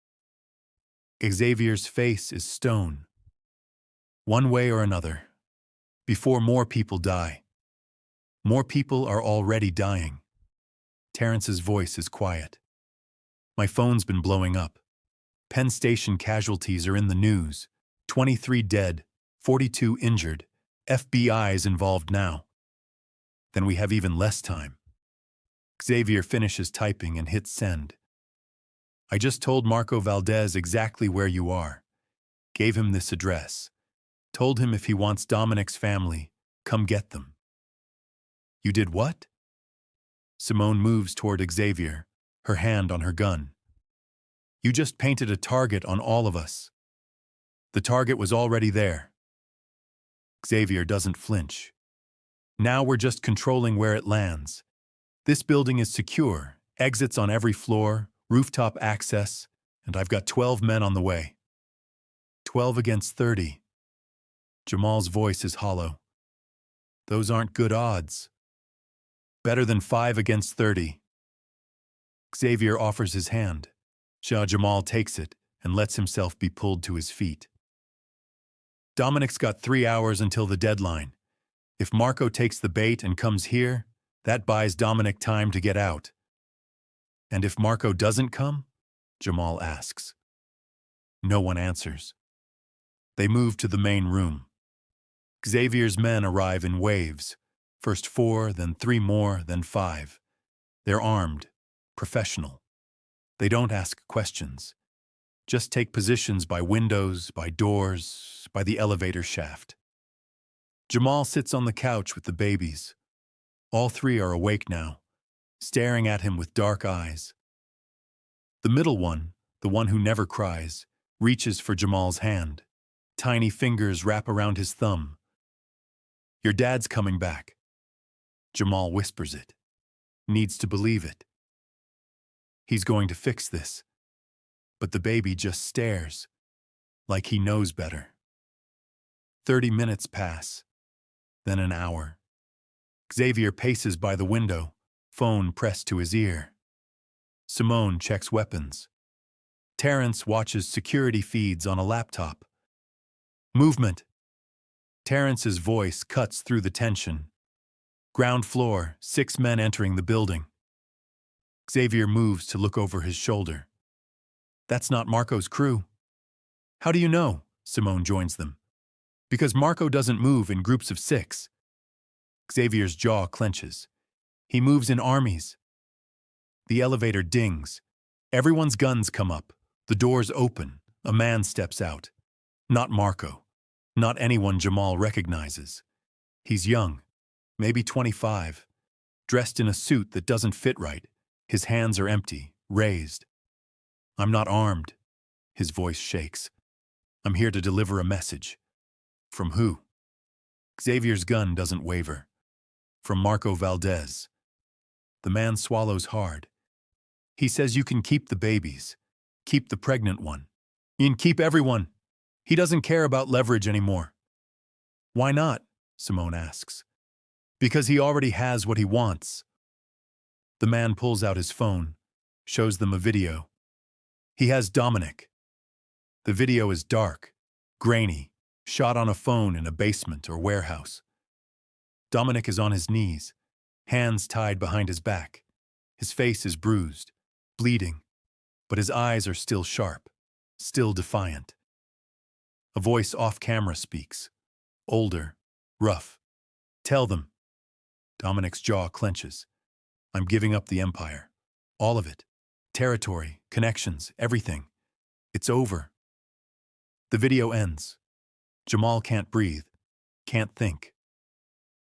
A: Xavier's face is stone. One way or another, before more people die. More people are already dying. Terrence's voice is quiet. My phone's been blowing up. Penn Station casualties are in the news. 23 dead, 42 injured. FBI is involved now. Then we have even less time. Xavier finishes typing and hits send. I just told Marco Valdez exactly where you are. Gave him this address. Told him if he wants Dominic's family, come get them. You did what? Simone moves toward Xavier, her hand on her gun. You just painted a target on all of us. The target was already there. Xavier doesn't flinch. Now we're just controlling where it lands. This building is secure, exits on every floor, rooftop access, and I've got 12 men on the way. 12 against 30. Jamal's voice is hollow. Those aren't good odds. Better than 5 against 30. Xavier offers his hand. Jamal takes it and lets himself be pulled to his feet. Dominic's got 3 hours until the deadline. If Marco takes the bait and comes here, that buys Dominic time to get out. And if Marco doesn't come? Jamal asks. No one answers. They move to the main room. Xavier's men arrive in waves. First 4, then 3 more, then 5. They're armed, professional. They don't ask questions. Just take positions by windows, by doors, by the elevator shaft. Jamal sits on the couch with the babies. All 3 are awake now, staring at him with dark eyes. The middle one, the one who never cries, reaches for Jamal's hand. Tiny fingers wrap around his thumb. Your dad's coming back. Jamal whispers it. Needs to believe it. He's going to fix this. But the baby just stares, like he knows better. 30 minutes pass, then an hour. Xavier paces by the window, phone pressed to his ear. Simone checks weapons. Terrence watches security feeds on a laptop. Movement. Terrence's voice cuts through the tension. Ground floor, 6 men entering the building. Xavier moves to look over his shoulder. That's not Marco's crew. How do you know? Simone joins them. Because Marco doesn't move in groups of 6. Xavier's jaw clenches. He moves in armies. The elevator dings. Everyone's guns come up. The doors open. A man steps out. Not Marco. Not anyone Jamal recognizes. He's young, maybe 25, dressed in a suit that doesn't fit right. His hands are empty, raised. "I'm not armed." His voice shakes. "I'm here to deliver a message." "From who?" Xavier's gun doesn't waver. "From Marco Valdez." The man swallows hard. "He says you can keep the babies. Keep the pregnant one. You can keep everyone. He doesn't care about leverage anymore." "Why not?" Simone asks. "Because he already has what he wants." The man pulls out his phone, shows them a video. He has Dominic. The video is dark, grainy, shot on a phone in a basement or warehouse. Dominic is on his knees, hands tied behind his back. His face is bruised, bleeding, but his eyes are still sharp, still defiant. A voice off camera speaks, older, rough. "Tell them." Dominic's jaw clenches. "I'm giving up the empire. All of it. Territory, connections, everything. It's over." The video ends. Jamal can't breathe, can't think.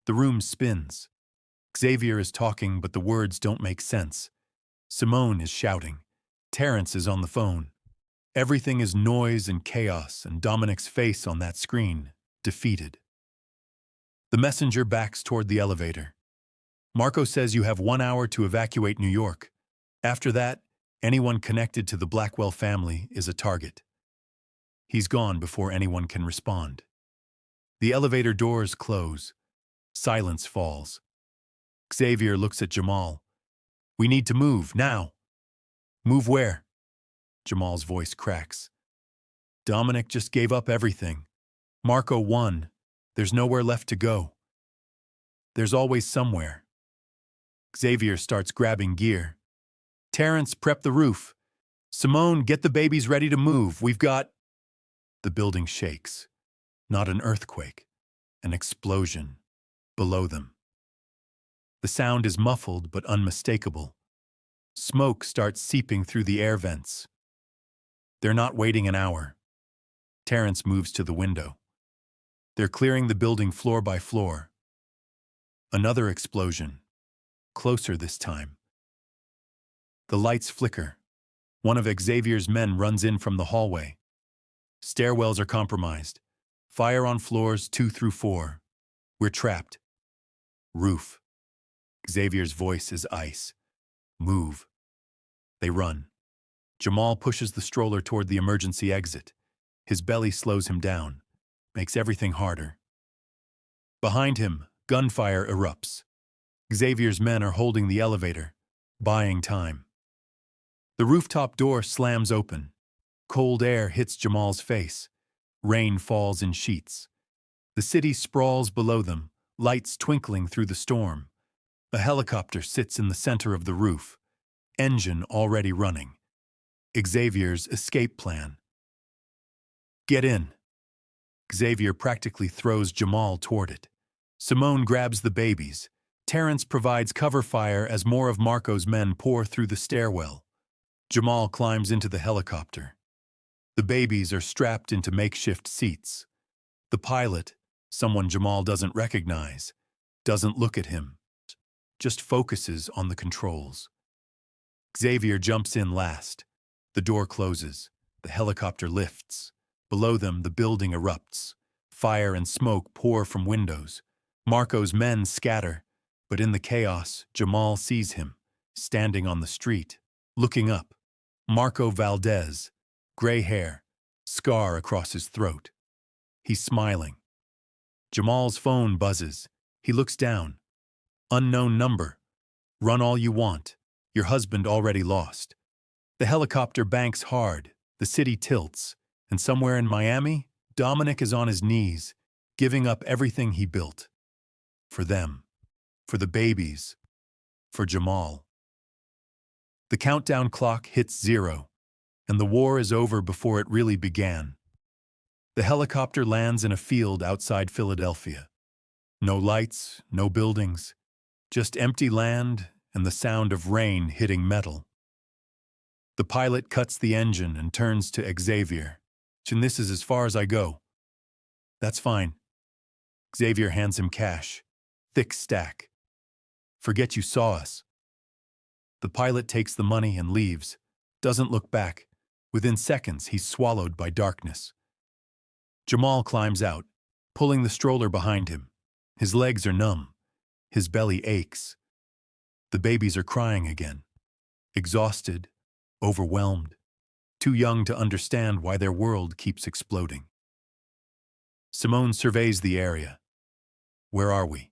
A: The room spins. Xavier is talking, but the words don't make sense. Simone is shouting. Terrence is on the phone. Everything is noise and chaos, and Dominic's face on that screen, defeated. The messenger backs toward the elevator. "Marco says you have 1 hour to evacuate New York. After that, anyone connected to the Blackwell family is a target." He's gone before anyone can respond. The elevator doors close. Silence falls. Xavier looks at Jamal. "We need to move, now." "Move where?" Jamal's voice cracks. "Dominic just gave up everything. Marco won. There's nowhere left to go." "There's always somewhere." Xavier starts grabbing gear. "Terrence, prep the roof. Simone, get the babies ready to move. We've got—" The building shakes. Not an earthquake, an explosion below them. The sound is muffled but unmistakable. Smoke starts seeping through the air vents. They're not waiting an hour. Terrence moves to the window. They're clearing the building floor by floor. Another explosion. Closer this time. The lights flicker. One of Xavier's men runs in from the hallway. Stairwells are compromised. Fire on floors 2 through 4. We're trapped. Roof. Xavier's voice is ice. Move. They run. Jamal pushes the stroller toward the emergency exit. His belly slows him down, makes everything harder. Behind him, gunfire erupts. Xavier's men are holding the elevator, buying time. The rooftop door slams open. Cold air hits Jamal's face. Rain falls in sheets. The city sprawls below them, lights twinkling through the storm. A helicopter sits in the center of the roof, engine already running. Xavier's escape plan. "Get in." Xavier practically throws Jamal toward it. Simone grabs the babies. Terrence provides cover fire as more of Marco's men pour through the stairwell. Jamal climbs into the helicopter. The babies are strapped into makeshift seats. The pilot, someone Jamal doesn't recognize, doesn't look at him, just focuses on the controls. Xavier jumps in last. The door closes. The helicopter lifts. Below them, the building erupts. Fire and smoke pour from windows. Marco's men scatter, but in the chaos, Jamal sees him, standing on the street, looking up. Marco Valdez, gray hair, scar across his throat. He's smiling. Jamal's phone buzzes. He looks down. Unknown number. "Run all you want. Your husband already lost." The helicopter banks hard. The city tilts. And somewhere in Miami, Dominic is on his knees, giving up everything he built. For them. For the babies. For Jamal. The countdown clock hits 0, and the war is over before it really began. The helicopter lands in a field outside Philadelphia. No lights, no buildings, just empty land and the sound of rain hitting metal. The pilot cuts the engine and turns to Xavier. "And this is as far as I go." "That's fine." Xavier hands him cash. Thick stack. "Forget you saw us." The pilot takes the money and leaves. Doesn't look back. Within seconds, he's swallowed by darkness. Jamal climbs out, pulling the stroller behind him. His legs are numb. His belly aches. The babies are crying again. Exhausted, overwhelmed, too young to understand why their world keeps exploding. Simone surveys the area. "Where are we?"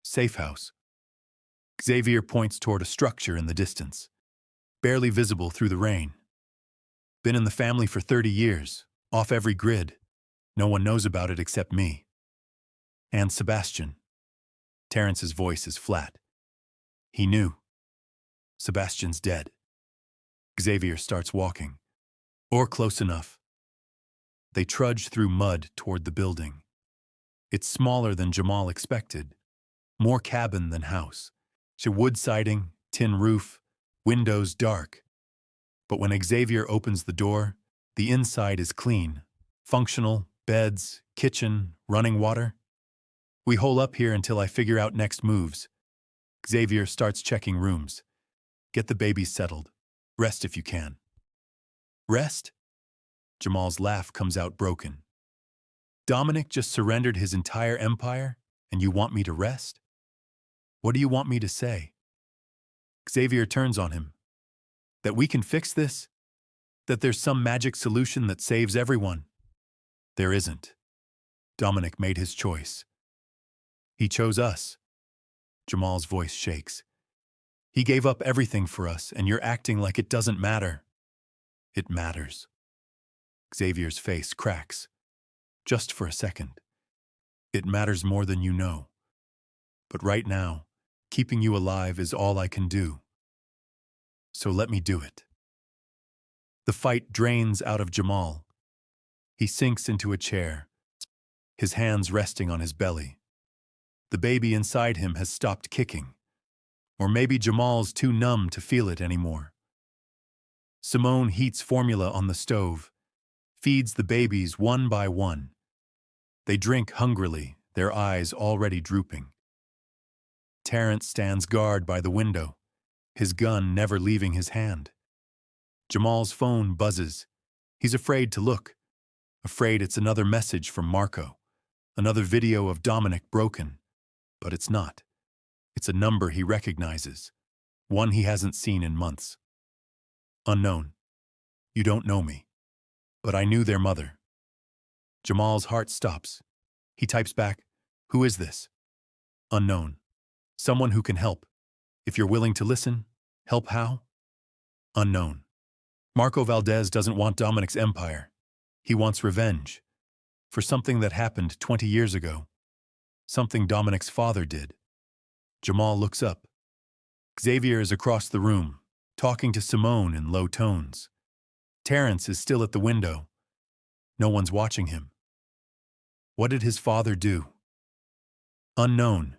A: "Safe house." Xavier points toward a structure in the distance, barely visible through the rain. "Been in the family for 30 years, off every grid. No one knows about it except me. And Sebastian." Terrence's voice is flat. "He knew. Sebastian's dead." Xavier starts walking. Or close enough. They trudge through mud toward the building. It's smaller than Jamal expected. More cabin than house. Wood siding, tin roof, windows dark. But when Xavier opens the door, the inside is clean. Functional, beds, kitchen, running water. "We hole up here until I figure out next moves." Xavier starts checking rooms. "Get the babies settled. Rest if you can." "Rest?" Jamal's laugh comes out broken. "Dominic just surrendered his entire empire, and you want me to rest? What do you want me to say?" Xavier turns on him. "That we can fix this? That there's some magic solution that saves everyone?" "There isn't. Dominic made his choice. He chose us." Jamal's voice shakes. "He gave up everything for us, and you're acting like it doesn't matter." "It matters." Xavier's face cracks. "Just for a second. It matters more than you know. But right now, keeping you alive is all I can do. So let me do it." The fight drains out of Jamal. He sinks into a chair, his hands resting on his belly. The baby inside him has stopped kicking. Or maybe Jamal's too numb to feel it anymore. Simone heats formula on the stove, feeds the babies one by one. They drink hungrily, their eyes already drooping. Terrence stands guard by the window, his gun never leaving his hand. Jamal's phone buzzes. He's afraid to look, afraid it's another message from Marco, another video of Dominic broken. But it's not. It's a number he recognizes, one he hasn't seen in months. "Unknown. You don't know me. But I knew their mother." Jamal's heart stops. He types back, "Who is this?" "Unknown. Someone who can help. If you're willing to listen, help how?" "Unknown. Marco Valdez doesn't want Dominic's empire. He wants revenge. For something that happened 20 years ago. Something Dominic's father did." Jamal looks up. Xavier is across the room, talking to Simone in low tones. Terrence is still at the window. No one's watching him. What did his father do? Unknown.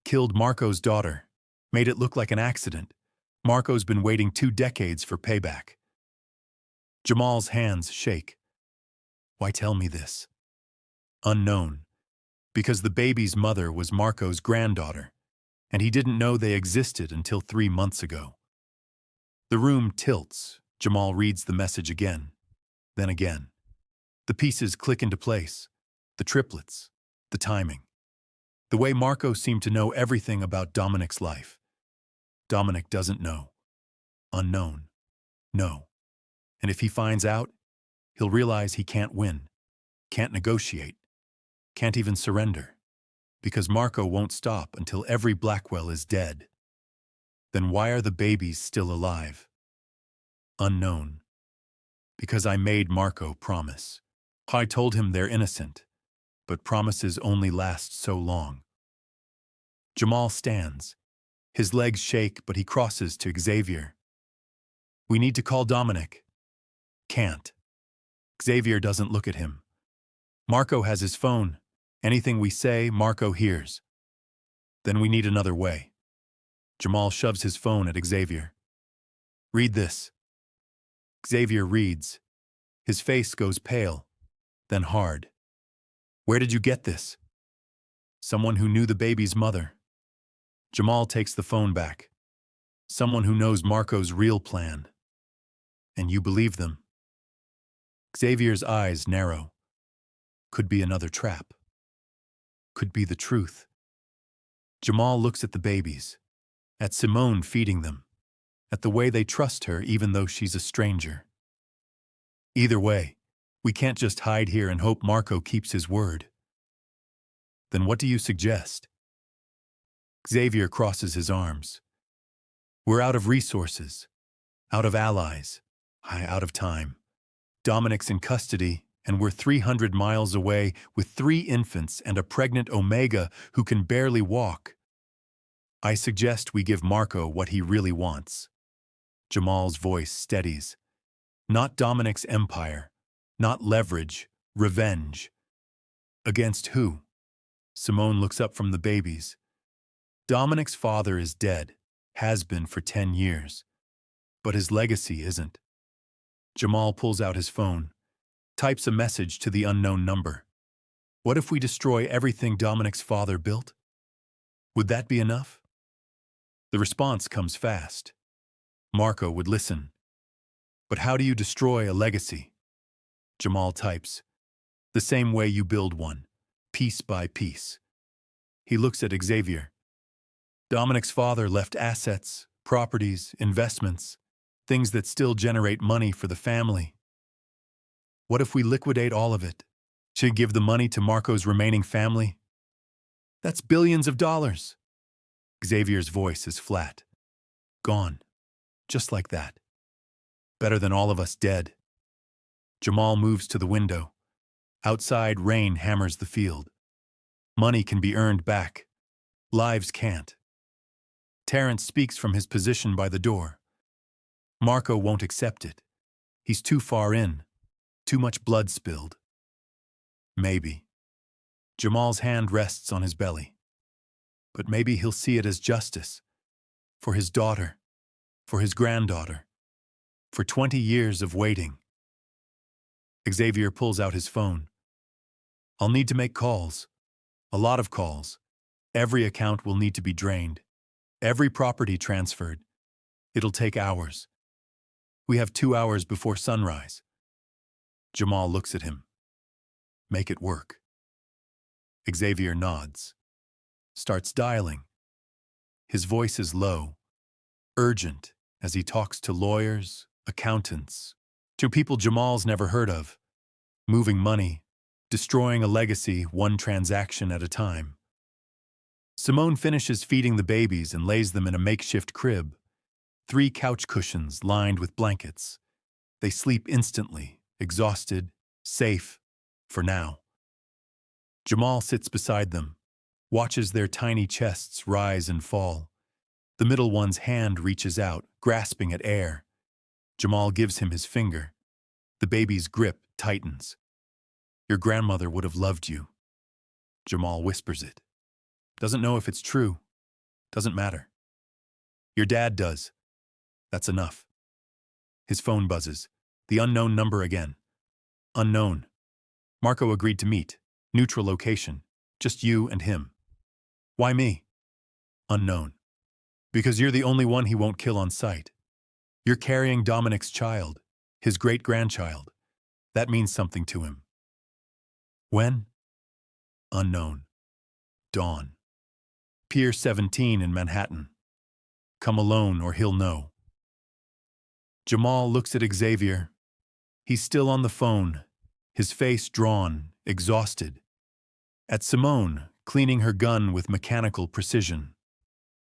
A: Killed Marco's daughter. Made it look like an accident. Marco's been waiting 2 decades for payback. Jamal's hands shake. Why tell me this? Unknown. Because the baby's mother was Marco's granddaughter, and he didn't know they existed until 3 months ago. The room tilts. Jamal reads the message again, then again. The pieces click into place. The triplets, the timing. The way Marco seemed to know everything about Dominic's life. Dominic doesn't know. Unknown. No. And if he finds out, he'll realize he can't win, can't negotiate, can't even surrender, because Marco won't stop until every Blackwell is dead. Then why are the babies still alive? Unknown. Because I made Marco promise. I told him they're innocent, but promises only last so long. Jamal stands. His legs shake, but he crosses to Xavier. We need to call Dominic. Can't. Xavier doesn't look at him. Marco has his phone. Anything we say, Marco hears. Then we need another way. Jamal shoves his phone at Xavier. Read this. Xavier reads. His face goes pale, then hard. Where did you get this? Someone who knew the baby's mother. Jamal takes the phone back. Someone who knows Marco's real plan. And you believe them? Xavier's eyes narrow. Could be another trap. Could be the truth. Jamal looks at the babies, at Simone feeding them, at the way they trust her even though she's a stranger. Either way, we can't just hide here and hope Marco keeps his word. Then what do you suggest? Xavier crosses his arms. We're out of resources, out of allies, out of time. Dominic's in custody, and we're 300 miles away with 3 infants and a pregnant Omega who can barely walk. I suggest we give Marco what he really wants. Jamal's voice steadies. Not Dominic's empire, not leverage, revenge. Against who? Simone looks up from the babies. Dominic's father is dead, has been for 10 years. But his legacy isn't. Jamal pulls out his phone, types a message to the unknown number. What if we destroy everything Dominic's father built? Would that be enough? The response comes fast. Marco would listen. But how do you destroy a legacy? Jamal types. The same way you build one, piece by piece. He looks at Xavier. Dominic's father left assets, properties, investments, things that still generate money for the family. What if we liquidate all of it? Should give the money to Marco's remaining family? That's billions of dollars. Xavier's voice is flat. Gone. Just like that. Better than all of us dead. Jamal moves to the window. Outside, rain hammers the field. Money can be earned back. Lives can't. Terrence speaks from his position by the door. Marco won't accept it. He's too far in. Too much blood spilled. Maybe. Jamal's hand rests on his belly. But maybe he'll see it as justice. For his daughter. For his granddaughter. For 20 years of waiting. Xavier pulls out his phone. I'll need to make calls. A lot of calls. Every account will need to be drained. Every property transferred. It'll take hours. We have 2 hours before sunrise. Jamal looks at him. Make it work. Xavier nods. Starts dialing. His voice is low, urgent, as he talks to lawyers, accountants, to people Jamal's never heard of, moving money, destroying a legacy one transaction at a time. Simone finishes feeding the babies and lays them in a makeshift crib. 3 couch cushions lined with blankets. They sleep instantly, exhausted, safe, for now. Jamal sits beside them, watches their tiny chests rise and fall. The middle one's hand reaches out, grasping at air. Jamal gives him his finger. The baby's grip tightens. Your grandmother would have loved you. Jamal whispers it. Doesn't know if it's true. Doesn't matter. Your dad does. That's enough. His phone buzzes. The unknown number again. Unknown. Marco agreed to meet. Neutral location. Just you and him. Why me? Unknown. Because you're the only one he won't kill on sight. You're carrying Dominic's child, his great-grandchild. That means something to him. When? Unknown. Dawn. Pier 17 in Manhattan. Come alone or he'll know. Jamal looks at Xavier. He's still on the phone, his face drawn, exhausted. At Simone, cleaning her gun with mechanical precision.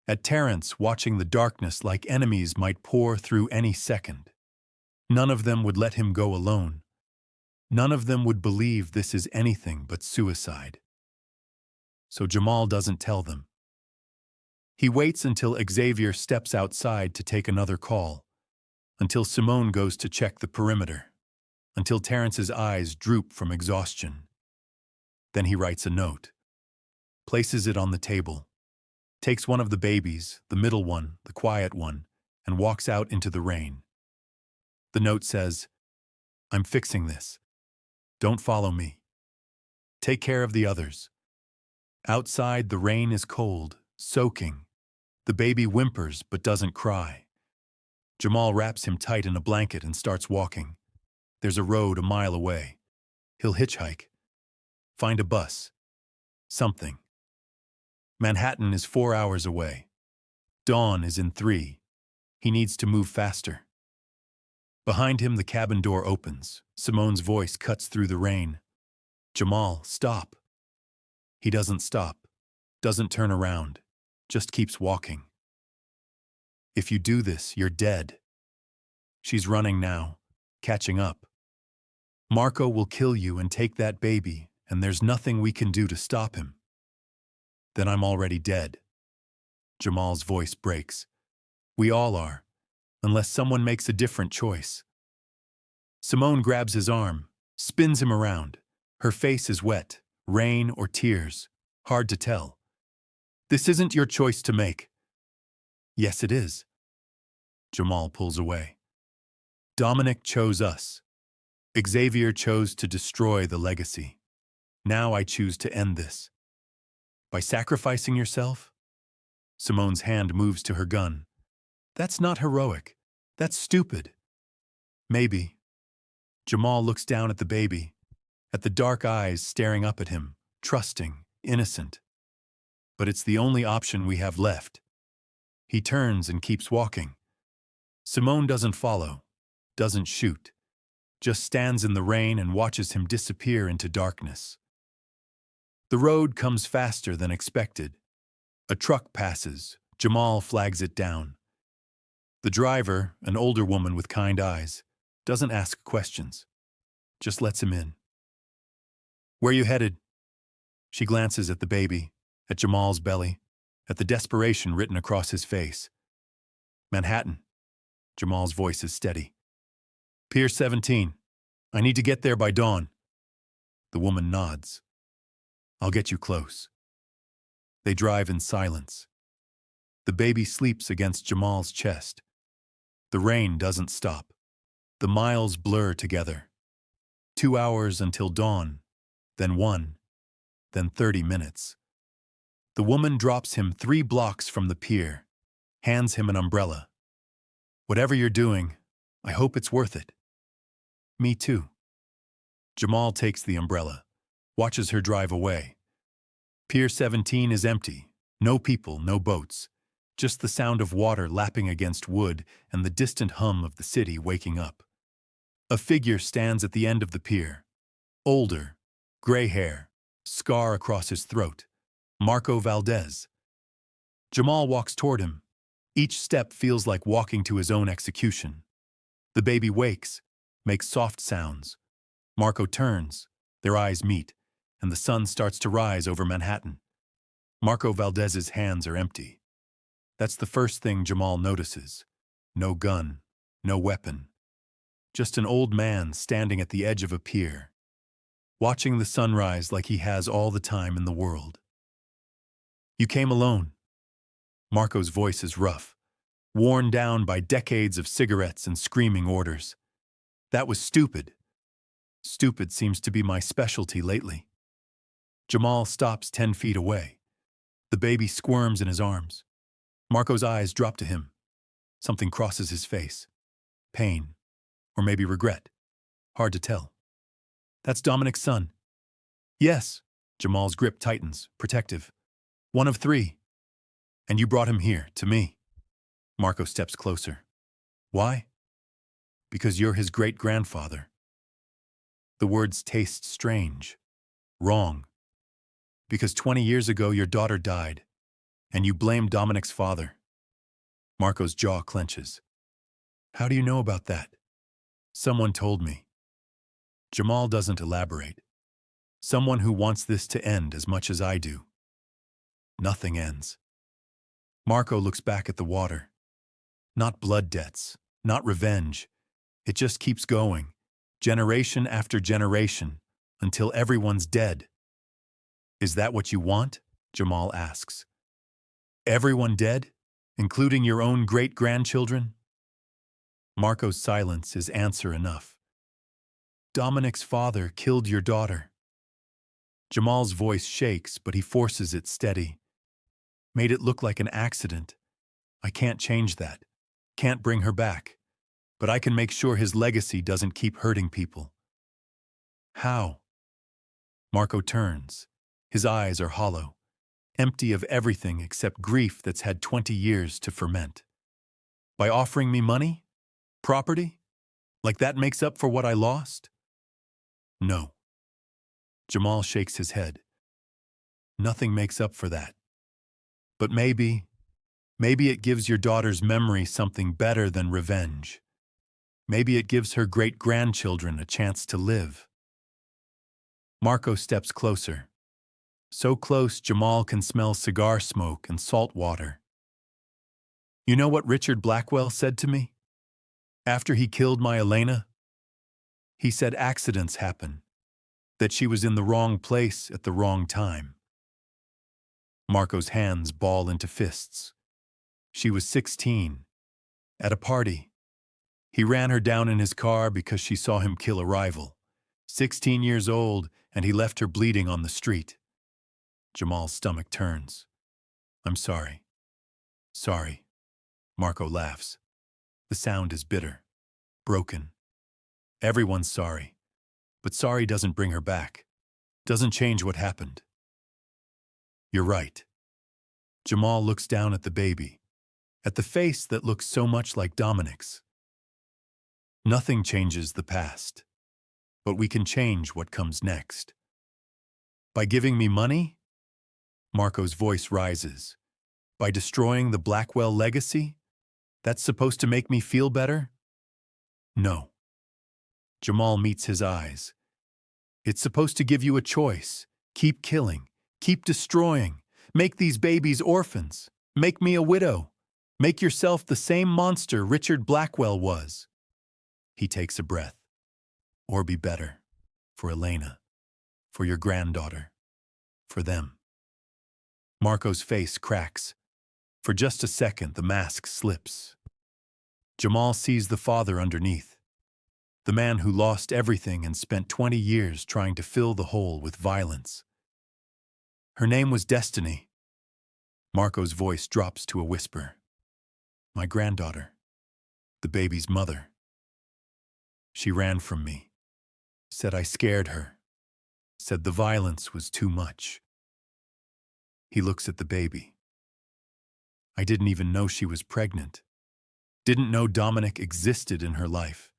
A: At Terrence, watching the darkness like enemies might pour through any second. None of them would let him go alone. None of them would believe this is anything but suicide. So Jamal doesn't tell them. He waits until Xavier steps outside to take another call, until Simone goes to check the perimeter, until Terrence's eyes droop from exhaustion. Then he writes a note, places it on the table, takes one of the babies, the middle one, the quiet one, and walks out into the rain. The note says, "I'm fixing this. Don't follow me. Take care of the others." Outside, the rain is cold, soaking. The baby whimpers but doesn't cry. Jamal wraps him tight in a blanket and starts walking. There's a road a mile away. He'll hitchhike. Find a bus. Something. Manhattan is 4 hours away. Dawn is in 3. He needs to move faster. Behind him, the cabin door opens. Simone's voice cuts through the rain. "Jamal, stop." He doesn't stop, doesn't turn around, just keeps walking. "If you do this, you're dead." She's running now, catching up. "Marco will kill you and take that baby, and there's nothing we can do to stop him." "Then I'm already dead." Jamal's voice breaks. "We all are, unless someone makes a different choice." Simone grabs his arm, spins him around. Her face is wet, rain or tears, hard to tell. "This isn't your choice to make." "Yes, it is." Jamal pulls away. "Dominic chose us. Xavier chose to destroy the legacy. Now I choose to end this." "By sacrificing yourself?" Simone's hand moves to her gun. "That's not heroic. That's stupid." "Maybe." Jamal looks down at the baby, at the dark eyes staring up at him, trusting, innocent. "But it's the only option we have left." He turns and keeps walking. Simone doesn't follow, doesn't shoot, just stands in the rain and watches him disappear into darkness. The road comes faster than expected. A truck passes. Jamal flags it down. The driver, an older woman with kind eyes, doesn't ask questions, just lets him in. "Where you headed?" She glances at the baby, at Jamal's belly, at the desperation written across his face. "Manhattan." Jamal's voice is steady. "Pier 17. I need to get there by dawn." The woman nods. "I'll get you close." They drive in silence. The baby sleeps against Jamal's chest. The rain doesn't stop. The miles blur together. 2 hours until dawn, then 1, then 30 minutes. The woman drops him 3 blocks from the pier, hands him an umbrella. "Whatever you're doing, I hope it's worth it." "Me too." Jamal takes the umbrella, watches her drive away. Pier 17 is empty. No people, no boats. Just the sound of water lapping against wood and the distant hum of the city waking up. A figure stands at the end of the pier. Older, gray hair, scar across his throat. Marco Valdez. Jamal walks toward him. Each step feels like walking to his own execution. The baby wakes, makes soft sounds. Marco turns, their eyes meet, and the sun starts to rise over Manhattan. Marco Valdez's hands are empty. That's the first thing Jamal notices. No gun, no weapon. Just an old man standing at the edge of a pier, watching the sunrise like he has all the time in the world. "You came alone." Marco's voice is rough, worn down by decades of cigarettes and screaming orders. "That was stupid." Stupid seems to be my specialty lately. Jamal stops 10 feet away. The baby squirms in his arms. Marco's eyes drop to him. Something crosses his face. Pain, or maybe regret. Hard to tell. "That's Dominic's son." "Yes." Jamal's grip tightens, protective. "One of 3. And you brought him here, to me." Marco steps closer. "Why?" "Because you're his great-grandfather." The words taste strange, wrong. "Because 20 years ago your daughter died, and you blame Dominic's father." Marco's jaw clenches. "How do you know about that?" "Someone told me." Jamal doesn't elaborate. "Someone who wants this to end as much as I do." Nothing ends. Marco looks back at the water. Not blood debts, not revenge. It just keeps going, generation after generation, until everyone's dead. "Is that what you want?" Jamal asks. "Everyone dead, including your own great-grandchildren?" Marco's silence is answer enough. Dominic's father killed your daughter. Jamal's voice shakes, but he forces it steady. Made it look like an accident. I can't change that. Can't bring her back. But I can make sure his legacy doesn't keep hurting people. How? Marco turns. His eyes are hollow, empty of everything except grief that's had 20 years to ferment. By offering me money? Property? Like that makes up for what I lost? No. Jamal shakes his head. Nothing makes up for that. But maybe it gives your daughter's memory something better than revenge. Maybe it gives her great-grandchildren a chance to live. Marco steps closer. So close Jamal can smell cigar smoke and salt water. You know what Richard Blackwell said to me? After he killed my Elena? He said accidents happen. That she was in the wrong place at the wrong time. Marco's hands ball into fists. She was 16, at a party. He ran her down in his car because she saw him kill a rival. 16 years old, and he left her bleeding on the street. Jamal's stomach turns. I'm sorry. Sorry. Marco laughs. The sound is bitter, broken. Everyone's sorry. But sorry doesn't bring her back. Doesn't change what happened. You're right. Jamal looks down at the baby, at the face that looks so much like Dominic's. Nothing changes the past, but we can change what comes next. By giving me money? Marco's voice rises. By destroying the Blackwell legacy? That's supposed to make me feel better? No. Jamal meets his eyes. It's supposed to give you a choice. Keep killing. Keep destroying. Make these babies orphans. Make me a widow. Make yourself the same monster Richard Blackwell was. He takes a breath. Or be better. For Elena. For your granddaughter. For them. Marco's face cracks. For just a second, the mask slips. Jamal sees the father underneath. The man who lost everything and spent 20 years trying to fill the hole with violence. Her name was Destiny. Marco's voice drops to a whisper. My granddaughter. The baby's mother. She ran from me. Said I scared her. Said the violence was too much. He looks at the baby. I didn't even know she was pregnant. Didn't know Dominic existed in her life.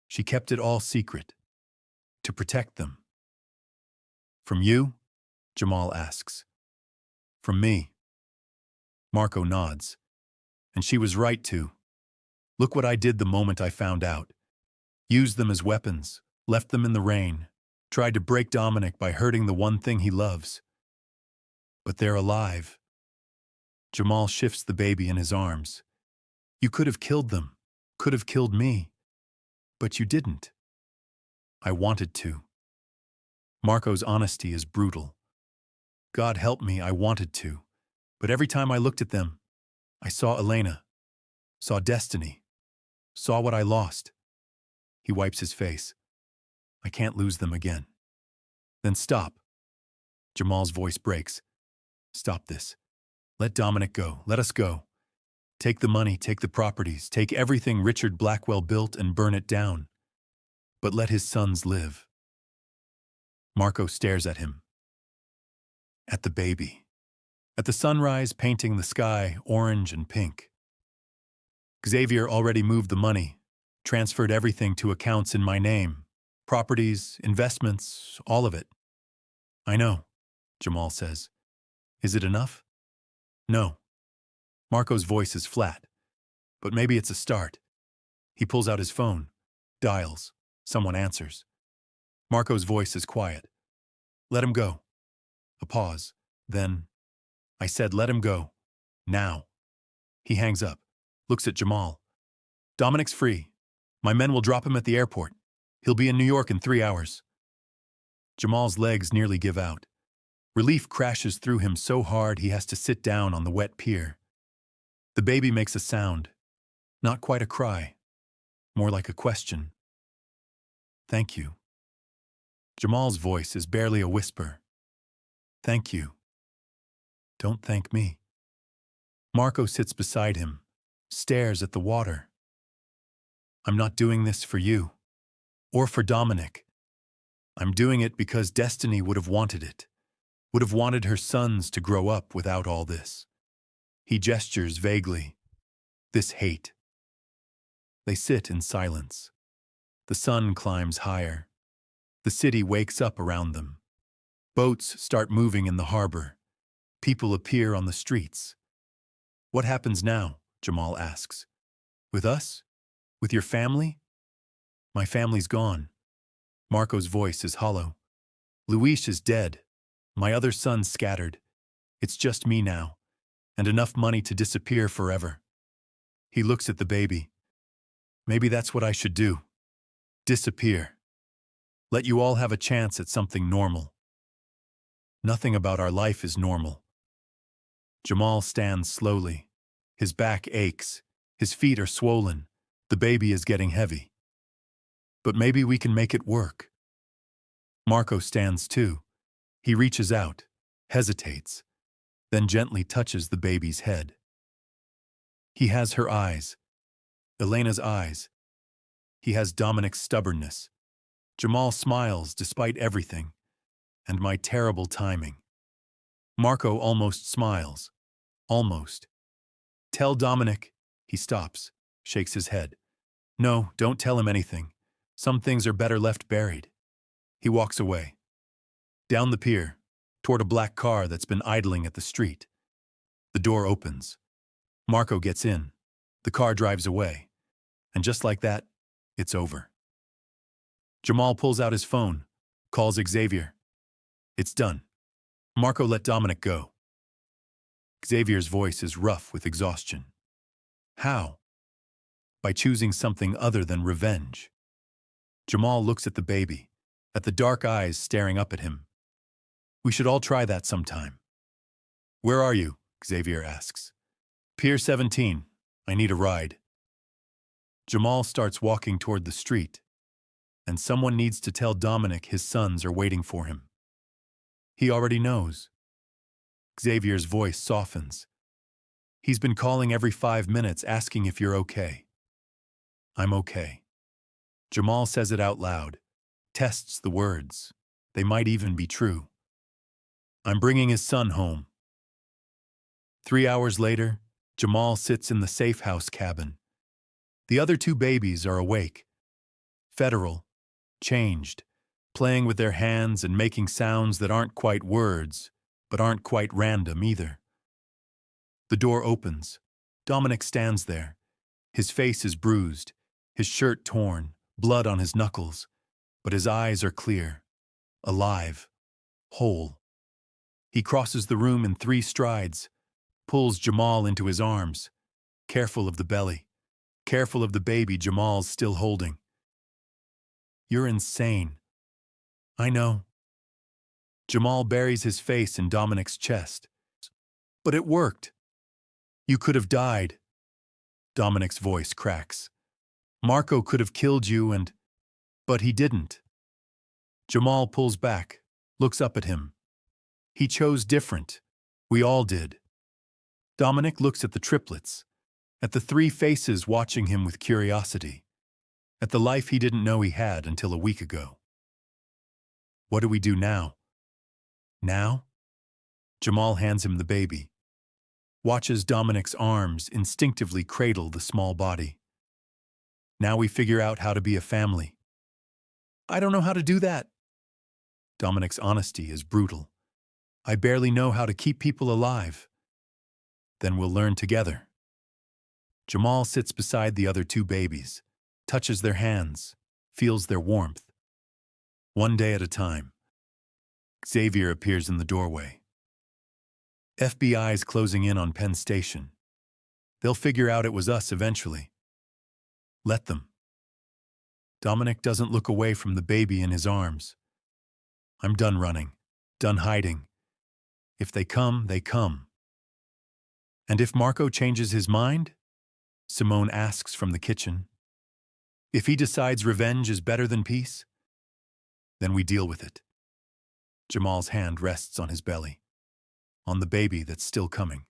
A: She kept it all secret. To protect them. From you? Jamal asks. From me. Marco nods. And she was right to. Look what I did the moment I found out. Used them as weapons, left them in the rain, tried to break Dominic by hurting the one thing he loves. But they're alive. Jamal shifts the baby in his arms. You could have killed them, could have killed me. But you didn't. I wanted to. Marco's honesty is brutal. God help me, I wanted to. But every time I looked at them, I saw Elena, saw Destiny, saw what I lost. He wipes his face. I can't lose them again. Then stop. Jamal's voice breaks. Stop this. Let Dominic go. Let us go. Take the money, take the properties, take everything Richard Blackwell built and burn it down. But let his sons live. Marco stares at him. At the baby. At the sunrise painting the sky orange and pink. Xavier already moved the money, transferred everything to accounts in my name. Properties, investments, all of it. I know, Jamal says. Is it enough? No. Marco's voice is flat. But maybe it's a start. He pulls out his phone, dials. Someone answers. Marco's voice is quiet. Let him go. A pause. Then, I said let him go. Now. He hangs up, looks at Jamal. Dominic's free. My men will drop him at the airport. He'll be in New York in 3 hours. Jamal's legs nearly give out. Relief crashes through him so hard he has to sit down on the wet pier. The baby makes a sound. Not quite a cry. more like a question. Thank you. Jamal's voice is barely a whisper. Thank you. Don't thank me. Marco sits beside him, stares at the water. I'm not doing this for you, or for Dominic. I'm doing it because destiny would have wanted it, would have wanted her sons to grow up without all this. He gestures vaguely. This hate. They sit in silence. The sun climbs higher. The city wakes up around them. Boats start moving in the harbor. People appear on the streets. What happens now? Jamal asks. With us? With your family? My family's gone. Marco's voice is hollow. Luis is dead. My other son's scattered. It's just me now, and enough money to disappear forever. He looks at the baby. Maybe that's what I should do. Disappear. Let you all have a chance at something normal. Nothing about our life is normal. Jamal stands slowly. His back aches. His feet are swollen. The baby is getting heavy. But maybe we can make it work. Marco stands too. He reaches out, hesitates, then gently touches the baby's head. He has her eyes, Elena's eyes. He has Dominic's stubbornness. Jamal smiles despite everything, and my terrible timing. Marco almost smiles. Almost. Tell Dominic. He stops, shakes his head. No, don't tell him anything. Some things are better left buried. He walks away. Down the pier, toward a black car that's been idling at the street. The door opens. Marco gets in. The car drives away. And just like that, it's over. Jamal pulls out his phone, calls Xavier. It's done. Marco let Dominic go. Xavier's voice is rough with exhaustion. How? By choosing something other than revenge. Jamal looks at the baby, at the dark eyes staring up at him. We should all try that sometime. Where are you? Xavier asks. Pier 17. I need a ride. Jamal starts walking toward the street, and someone needs to tell Dominic his sons are waiting for him. He already knows. Xavier's voice softens. He's been calling every 5 minutes asking if you're okay. I'm okay. Jamal says it out loud, tests the words. They might even be true. I'm bringing his son home. 3 hours later, Jamal sits in the safe house cabin. The other 2 babies are awake. Federal, changed, playing with their hands and making sounds that aren't quite words, but aren't quite random either. The door opens. Dominic stands there. His face is bruised, his shirt torn, blood on his knuckles, but his eyes are clear, alive, whole. He crosses the room in 3 strides, pulls Jamal into his arms, careful of the belly, careful of the baby Jamal's still holding. You're insane. I know. Jamal buries his face in Dominic's chest. But it worked. You could have died. Dominic's voice cracks. Marco could have killed you but he didn't. Jamal pulls back, looks up at him. He chose different. We all did. Dominic looks at the triplets, at the 3 faces watching him with curiosity, at the life he didn't know he had until a week ago. What do we do now? Now? Jamal hands him the baby, watches Dominic's arms instinctively cradle the small body. Now we figure out how to be a family. I don't know how to do that. Dominic's honesty is brutal. I barely know how to keep people alive. Then we'll learn together. Jamal sits beside the other 2 babies, touches their hands, feels their warmth. One day at a time. Xavier appears in the doorway. FBI's closing in on Penn Station. They'll figure out it was us eventually. Let them. Dominic doesn't look away from the baby in his arms. I'm done running, done hiding. If they come, they come. And if Marco changes his mind? Simone asks from the kitchen. If he decides revenge is better than peace, then we deal with it. Jamal's hand rests on his belly, on the baby that's still coming,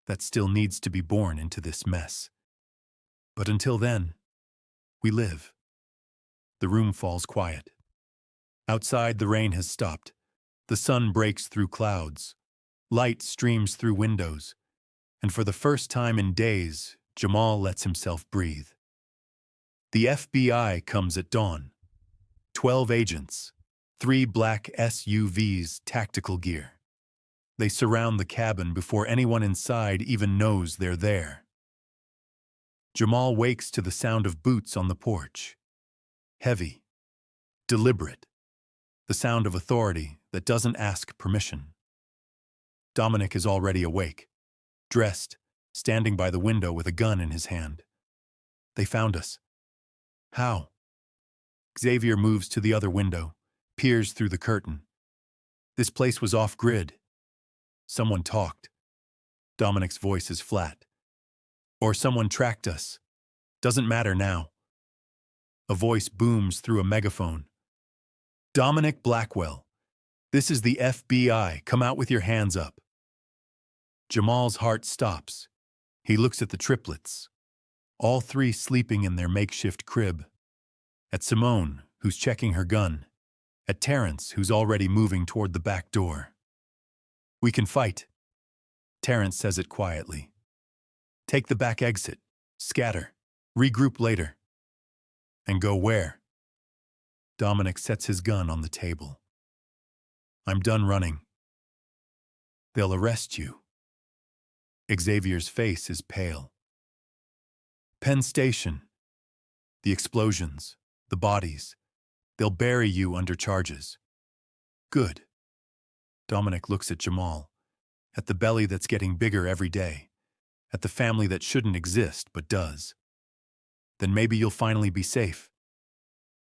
A: that still needs to be born into this mess. But until then, we live. The room falls quiet. Outside, the rain has stopped. The sun breaks through clouds. Light streams through windows. And for the first time in days, Jamal lets himself breathe. The FBI comes at dawn. 12 agents, 3 black SUVs, tactical gear. They surround the cabin before anyone inside even knows they're there. Jamal wakes to the sound of boots on the porch. Heavy, deliberate, the sound of authority that doesn't ask permission. Dominic is already awake, dressed, standing by the window with a gun in his hand. They found us. How? Xavier moves to the other window, peers through the curtain. This place was off-grid. Someone talked. Dominic's voice is flat. Or someone tracked us. Doesn't matter now. A voice booms through a megaphone. Dominic Blackwell, this is the FBI. Come out with your hands up. Jamal's heart stops. He looks at the triplets, all 3 sleeping in their makeshift crib. At Simone, who's checking her gun. At Terrence, who's already moving toward the back door. We can fight. Terrence says it quietly. Take the back exit, scatter, regroup later. And go where? Dominic sets his gun on the table. I'm done running. They'll arrest you. Xavier's face is pale. Penn Station. The explosions, the bodies. They'll bury you under charges. Good. Dominic looks at Jamal, at the belly that's getting bigger every day, at the family that shouldn't exist but does. Then maybe you'll finally be safe.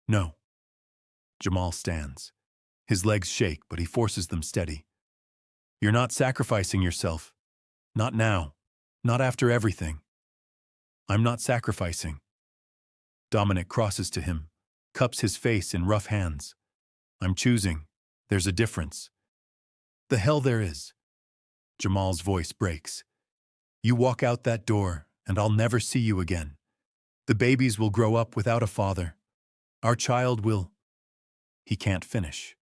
A: No. Jamal stands. His legs shake, but he forces them steady. You're not sacrificing yourself. Not now. Not after everything. I'm not sacrificing. Dominic crosses to him, cups his face in rough hands. I'm choosing. There's a difference. The hell there is. Jamal's voice breaks. You walk out that door, and I'll never see you again. The babies will grow up without a father. Our child will... He can't finish.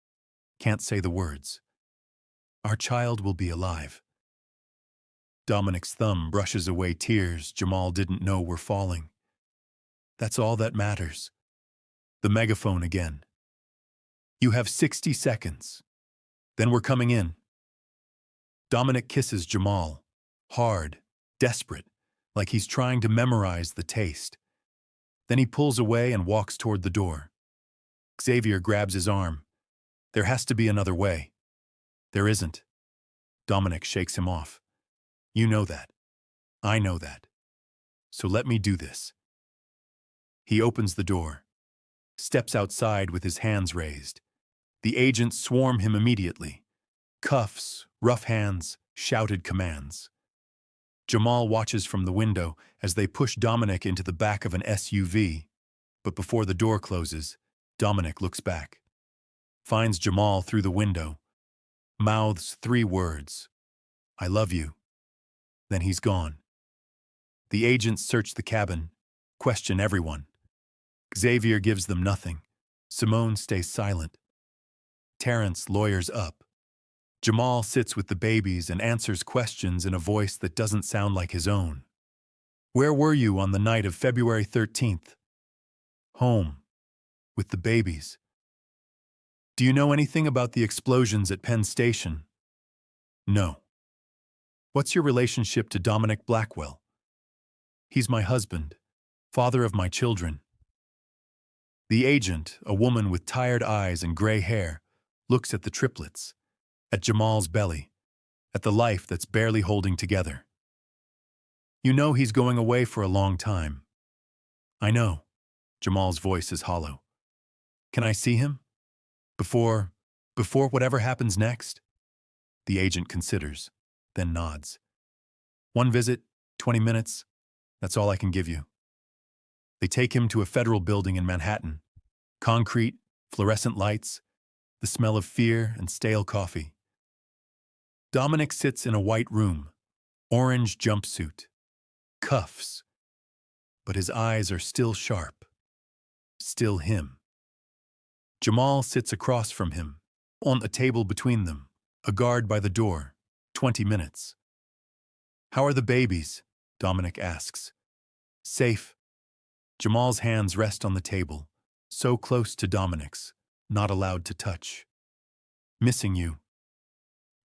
A: Can't say the words. Our child will be alive. Dominic's thumb brushes away tears Jamal didn't know were falling. That's all that matters. The megaphone again. You have 60 seconds. Then we're coming in. Dominic kisses Jamal, hard, desperate, like he's trying to memorize the taste. Then he pulls away and walks toward the door. Xavier grabs his arm. There has to be another way. There isn't. Dominic shakes him off. You know that. I know that. So let me do this. He opens the door, steps outside with his hands raised. The agents swarm him immediately. Cuffs, rough hands, shouted commands. Jamal watches from the window as they push Dominic into the back of an SUV. But before the door closes, Dominic looks back, finds Jamal through the window, mouths 3 words. I love you. Then he's gone. The agents search the cabin, question everyone. Xavier gives them nothing. Simone stays silent. Terrence lawyers up. Jamal sits with the babies and answers questions in a voice that doesn't sound like his own. Where were you on the night of February 13th? Home. With the babies. Do you know anything about the explosions at Penn Station? No. What's your relationship to Dominic Blackwell? He's my husband, father of my children. The agent, a woman with tired eyes and gray hair, looks at the triplets, at Jamal's belly, at the life that's barely holding together. You know he's going away for a long time. I know. Jamal's voice is hollow. Can I see him? Before whatever happens next? The agent considers, then nods. 1 visit, 20 minutes, that's all I can give you. They take him to a federal building in Manhattan. Concrete, fluorescent lights, the smell of fear and stale coffee. Dominic sits in a white room, orange jumpsuit, cuffs, but his eyes are still sharp, still him. Jamal sits across from him, on a table between them, a guard by the door, 20 minutes. "How are the babies?" Dominic asks. "Safe." Jamal's hands rest on the table, so close to Dominic's, not allowed to touch. "Missing you.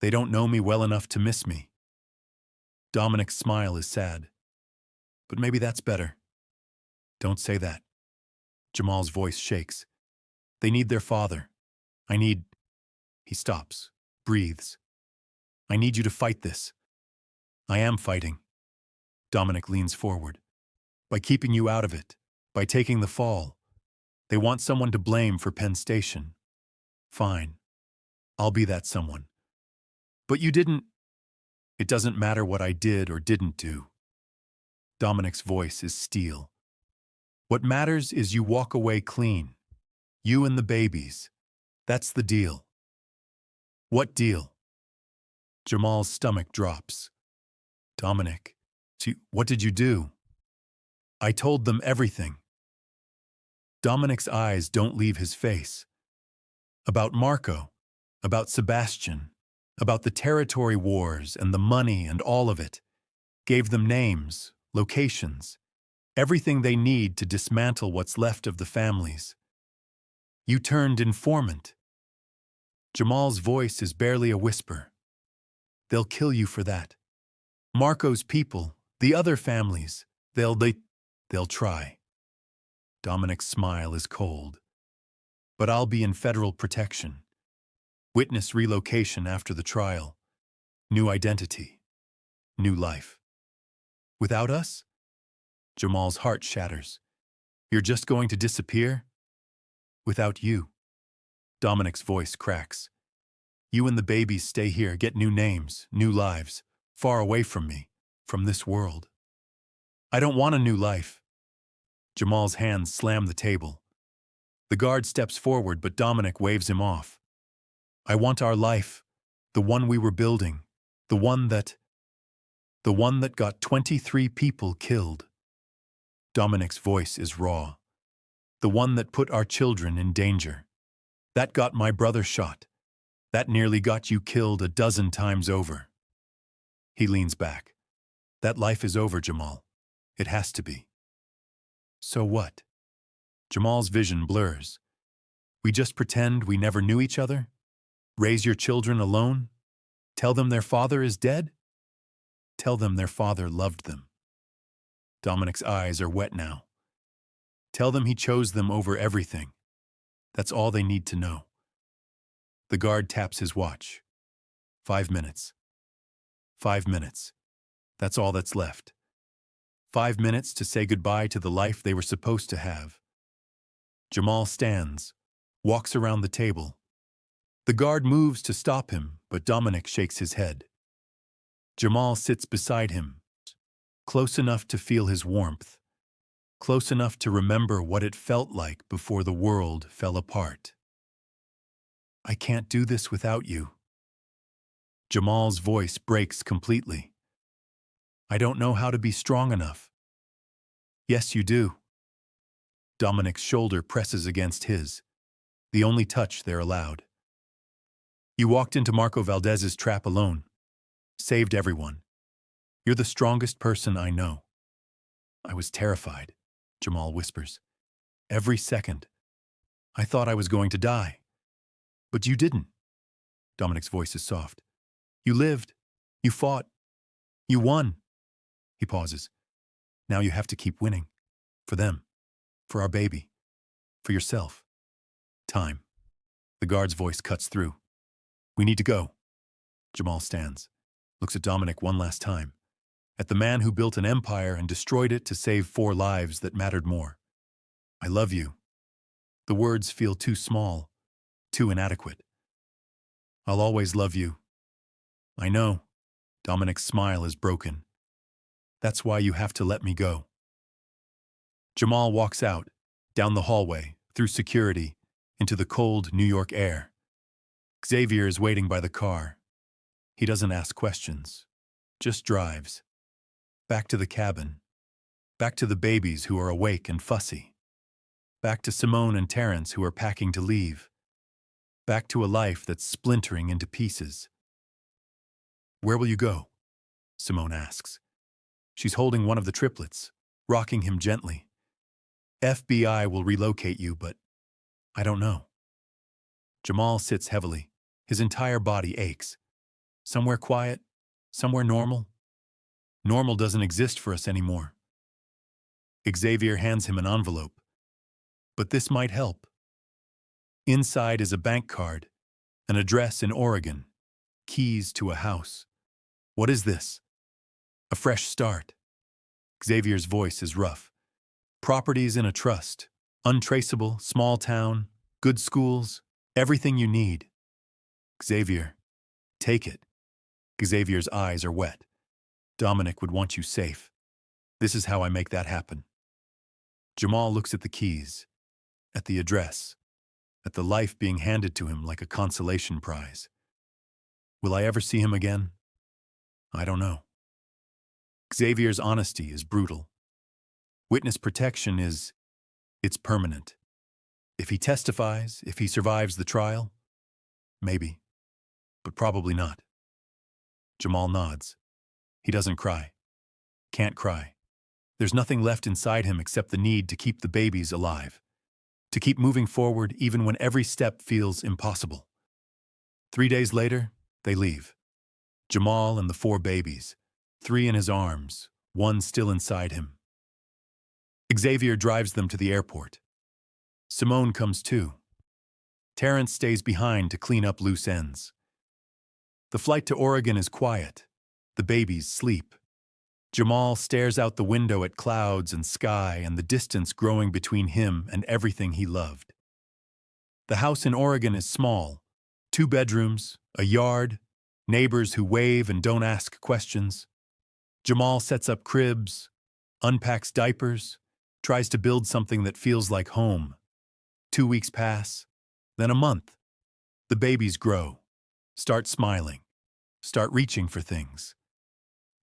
A: They don't know me well enough to miss me." Dominic's smile is sad. "But maybe that's better." "Don't say that." Jamal's voice shakes. "They need their father. I need—" He stops, breathes. "I need you to fight this." "I am fighting." Dominic leans forward. "By keeping you out of it, by taking the fall. They want someone to blame for Penn Station. Fine. I'll be that someone. But you didn't— It doesn't matter what I did or didn't do." Dominic's voice is steel. "What matters is you walk away clean. You and the babies. That's the deal." "What deal?" Jamal's stomach drops. "Dominic, what did you do?" "I told them everything." Dominic's eyes don't leave his face. About Marco, about Sebastian, about the territory wars and the money and all of it. Gave them names, locations, everything they need to dismantle what's left of the families. "You turned informant." Jamal's voice is barely a whisper. "They'll kill you for that. Marco's people, the other families, they'll try." Dominic's smile is cold. "But I'll be in federal protection. Witness relocation after the trial. New identity. New life. Without us?" Jamal's heart shatters. "You're just going to disappear?" "Without you." Dominic's voice cracks. "You and the babies stay here, get new names, new lives, far away from me, from this world." "I don't want a new life." Jamal's hands slam the table. The guard steps forward, but Dominic waves him off. "I want our life, the one we were building, the one that got 23 people killed." Dominic's voice is raw. "The one that put our children in danger. That got my brother shot. That nearly got you killed a dozen times over." He leans back. "That life is over, Jamal. It has to be." "So what?" Jamal's vision blurs. "We just pretend we never knew each other? Raise your children alone? Tell them their father is dead?" "Tell them their father loved them." Dominic's eyes are wet now. "Tell them he chose them over everything. That's all they need to know." The guard taps his watch. 5 minutes. 5 minutes. That's all that's left. 5 minutes to say goodbye to the life they were supposed to have. Jamal stands, walks around the table. The guard moves to stop him, but Dominic shakes his head. Jamal sits beside him, close enough to feel his warmth, close enough to remember what it felt like before the world fell apart. "I can't do this without you." Jamal's voice breaks completely. "I don't know how to be strong enough." "Yes, you do." Dominic's shoulder presses against his, the only touch they're allowed. "You walked into Marco Valdez's trap alone. Saved everyone. You're the strongest person I know." "I was terrified," Jamal whispers. "Every second. I thought I was going to die." "But you didn't." Dominic's voice is soft. "You lived. You fought. You won." He pauses. "Now you have to keep winning. For them. For our baby. For yourself. Time." The guard's voice cuts through. "We need to go." Jamal stands, looks at Dominic one last time, at the man who built an empire and destroyed it to save 4 lives that mattered more. "I love you." The words feel too small, too inadequate. "I'll always love you." "I know." Dominic's smile is broken. "That's why you have to let me go." Jamal walks out, down the hallway, through security, into the cold New York air. Xavier is waiting by the car. He doesn't ask questions, just drives. Back to the cabin. Back to the babies who are awake and fussy. Back to Simone and Terrence who are packing to leave. Back to a life that's splintering into pieces. "Where will you go?" Simone asks. She's holding one of the triplets, rocking him gently. "FBI will relocate you, but I don't know." Jamal sits heavily. His entire body aches. Somewhere quiet, somewhere normal. Normal doesn't exist for us anymore. Xavier hands him an envelope. "But this might help." Inside is a bank card, an address in Oregon, keys to a house. "What is this?" "A fresh start." Xavier's voice is rough. "Properties in a trust, untraceable, small town, good schools, everything you need." "Xavier, take it." Xavier's eyes are wet. "Dominic would want you safe. This is how I make that happen." Jamal looks at the keys, at the address, at the life being handed to him like a consolation prize. Will I ever see him again? I don't know. Xavier's honesty is brutal. Witness protection it's permanent. If he testifies, if he survives the trial, maybe, but probably not. Jamal nods. He doesn't cry. Can't cry. There's nothing left inside him except the need to keep the babies alive, to keep moving forward even when every step feels impossible. 3 days later, they leave. Jamal and the 4 babies, 3 in his arms, 1 still inside him. Xavier drives them to the airport. Simone comes too. Terrence stays behind to clean up loose ends. The flight to Oregon is quiet. The babies sleep. Jamal stares out the window at clouds and sky and the distance growing between him and everything he loved. The house in Oregon is small, 2 bedrooms, a yard, neighbors who wave and don't ask questions. Jamal sets up cribs, unpacks diapers, tries to build something that feels like home. 2 weeks pass, then a month. The babies grow, start smiling, start reaching for things.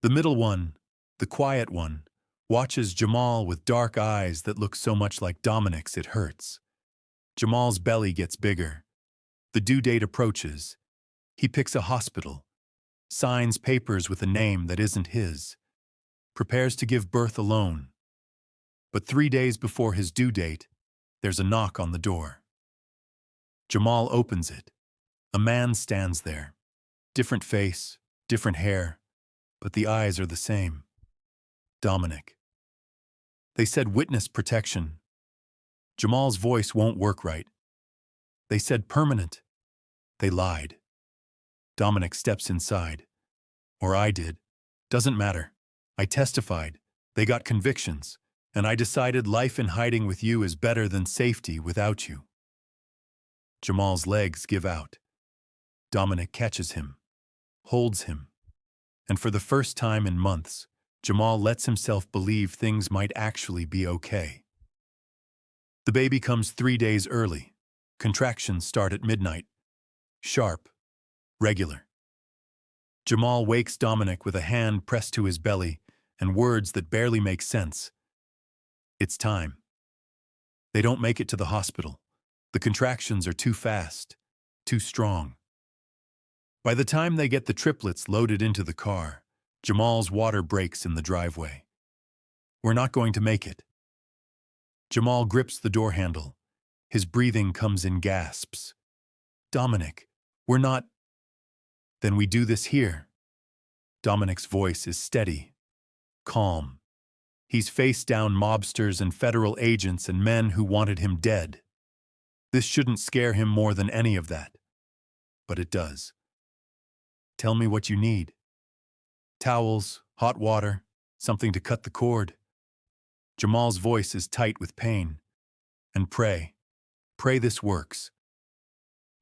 A: The middle one, the quiet one, watches Jamal with dark eyes that look so much like Dominic's it hurts. Jamal's belly gets bigger. The due date approaches. He picks a hospital, signs papers with a name that isn't his, prepares to give birth alone. But 3 days before his due date, there's a knock on the door. Jamal opens it. A man stands there. Different face, different hair, but the eyes are the same. Dominic. They said witness protection. Jamal's voice won't work right. They said permanent. They lied. Dominic steps inside. Or I did. Doesn't matter. I testified. They got convictions. And I decided life in hiding with you is better than safety without you. Jamal's legs give out. Dominic catches him, holds him. And for the first time in months, Jamal lets himself believe things might actually be okay. The baby comes 3 days early. Contractions start at midnight. Sharp. Regular. Jamal wakes Dominic with a hand pressed to his belly and words that barely make sense. It's time. They don't make it to the hospital. The contractions are too fast, too strong. By the time they get the triplets loaded into the car, Jamal's water breaks in the driveway. We're not going to make it. Jamal grips the door handle. His breathing comes in gasps. Dominic, we're not. Then we do this here. Dominic's voice is steady, calm. He's faced down mobsters and federal agents and men who wanted him dead. This shouldn't scare him more than any of that. But it does. Tell me what you need. Towels, hot water, something to cut the cord. Jamal's voice is tight with pain. And pray. Pray this works.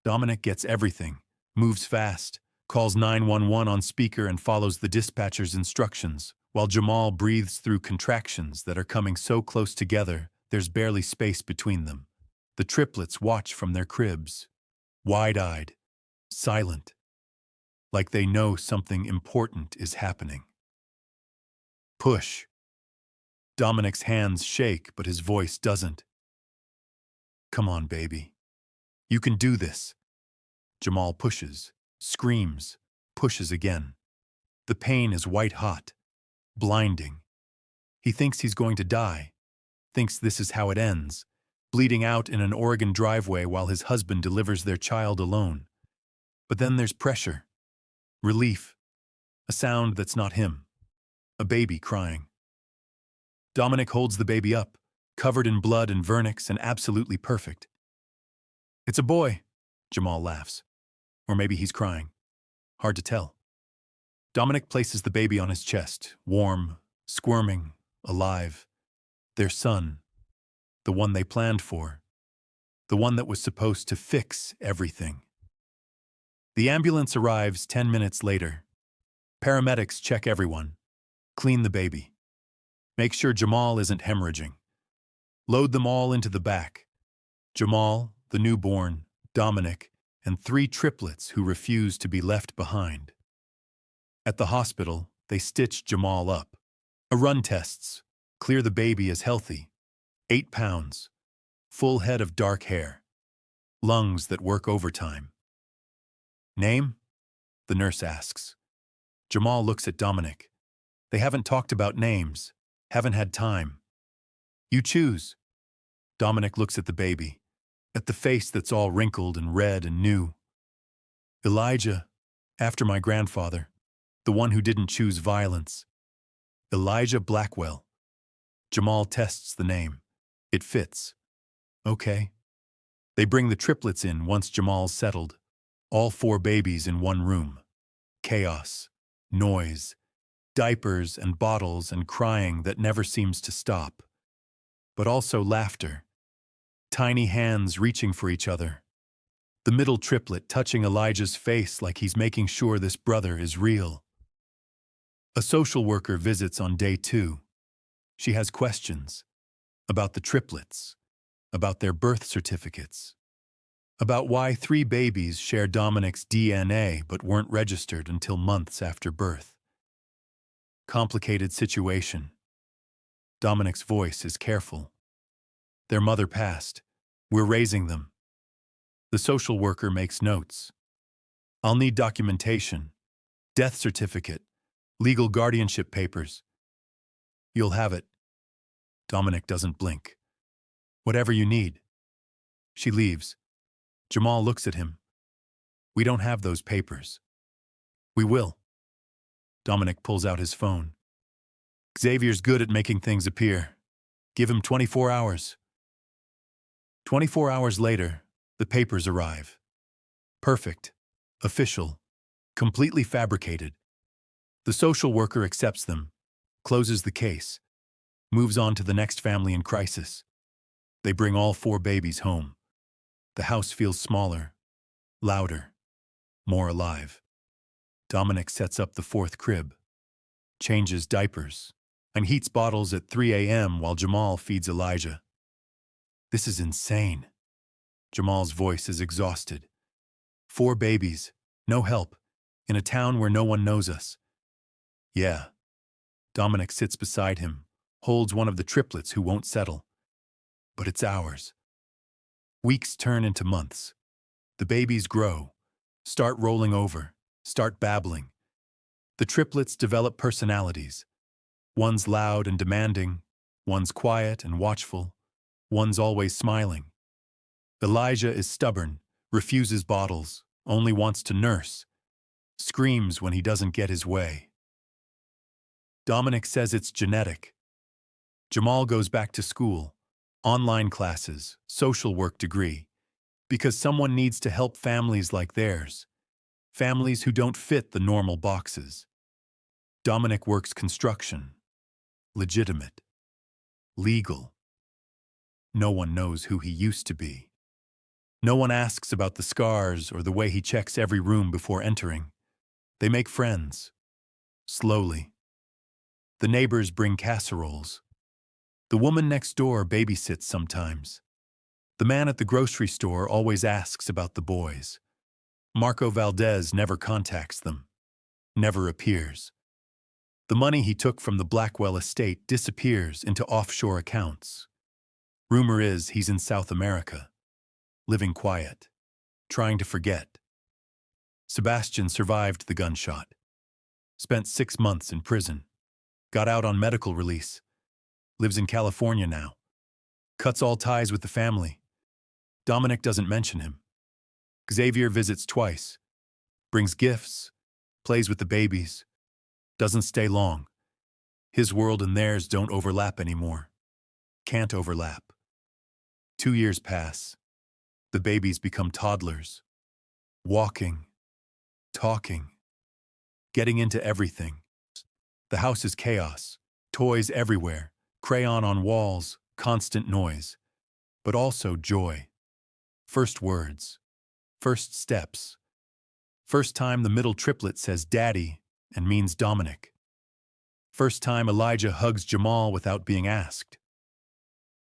A: Dominic gets everything, moves fast, calls 911 on speaker and follows the dispatcher's instructions, while Jamal breathes through contractions that are coming so close together there's barely space between them. The triplets watch from their cribs, wide-eyed, silent, like they know something important is happening. Push. Dominic's hands shake, but his voice doesn't. Come on, baby. You can do this. Jamal pushes, screams, pushes again. The pain is white-hot, blinding. He thinks he's going to die, thinks this is how it ends, bleeding out in an Oregon driveway while his husband delivers their child alone. But then there's pressure, relief, a sound that's not him, a baby crying. Dominic holds the baby up, covered in blood and vernix and absolutely perfect. It's a boy, Jamal laughs. Or maybe he's crying. Hard to tell. Dominic places the baby on his chest, warm, squirming, alive. Their son, the one they planned for, the one that was supposed to fix everything. The ambulance arrives 10 minutes later. Paramedics check everyone, clean the baby, make sure Jamal isn't hemorrhaging. Load them all into the back. Jamal, the newborn, Dominic, and 3 triplets who refuse to be left behind. At the hospital, they stitch Jamal up. A run tests, clear the baby as healthy. 8 pounds, full head of dark hair, lungs that work overtime. Name? The nurse asks. Jamal looks at Dominic. They haven't talked about names, haven't had time. You choose. Dominic looks at the baby, at the face that's all wrinkled and red and new. Elijah, after my grandfather, the one who didn't choose violence. Elijah Blackwell. Jamal tests the name. It fits. Okay. They bring the triplets in once Jamal's settled. All 4 babies in one room. Chaos, noise, diapers and bottles and crying that never seems to stop. But also laughter. Tiny hands reaching for each other. The middle triplet touching Elijah's face like he's making sure this brother is real. A social worker visits on day 2. She has questions about the triplets, about their birth certificates, about why 3 babies share Dominic's DNA but weren't registered until months after birth. Complicated situation. Dominic's voice is careful. Their mother passed. We're raising them. The social worker makes notes. I'll need documentation, death certificate, legal guardianship papers. You'll have it. Dominic doesn't blink. Whatever you need. She leaves. Jamal looks at him. We don't have those papers. We will. Dominic pulls out his phone. Xavier's good at making things appear. Give him 24 hours. 24 hours later, the papers arrive. Perfect, official, completely fabricated. The social worker accepts them, closes the case, moves on to the next family in crisis. They bring all 4 babies home. The house feels smaller, louder, more alive. Dominic sets up the 4th crib, changes diapers, and heats bottles at 3 a.m. while Jamal feeds Elijah. This is insane. Jamal's voice is exhausted. 4 babies, no help, in a town where no one knows us. Yeah. Dominic sits beside him, holds one of the triplets who won't settle. But it's hours. Weeks turn into months. The babies grow, start rolling over, start babbling. The triplets develop personalities. One's loud and demanding, one's quiet and watchful, one's always smiling. Elijah is stubborn, refuses bottles, only wants to nurse, screams when he doesn't get his way. Dominic says it's genetic. Jamal goes back to school, online classes, social work degree, because someone needs to help families like theirs, families who don't fit the normal boxes. Dominic works construction, legitimate, legal. No one knows who he used to be. No one asks about the scars or the way he checks every room before entering. They make friends. Slowly. The neighbors bring casseroles. The woman next door babysits sometimes. The man at the grocery store always asks about the boys. Marco Valdez never contacts them, never appears. The money he took from the Blackwell estate disappears into offshore accounts. Rumor is he's in South America, living quiet, trying to forget. Sebastian survived the gunshot, spent 6 months in prison, got out on medical release, lives in California now, cuts all ties with the family. Dominic doesn't mention him. Xavier visits twice, brings gifts, plays with the babies, doesn't stay long. His world and theirs don't overlap anymore. Can't overlap. 2 years pass. The babies become toddlers. Walking, talking, getting into everything. The house is chaos, toys everywhere, crayon on walls, constant noise, but also joy. First words, first steps. First time the middle triplet says daddy and means Dominic. First time Elijah hugs Jamal without being asked.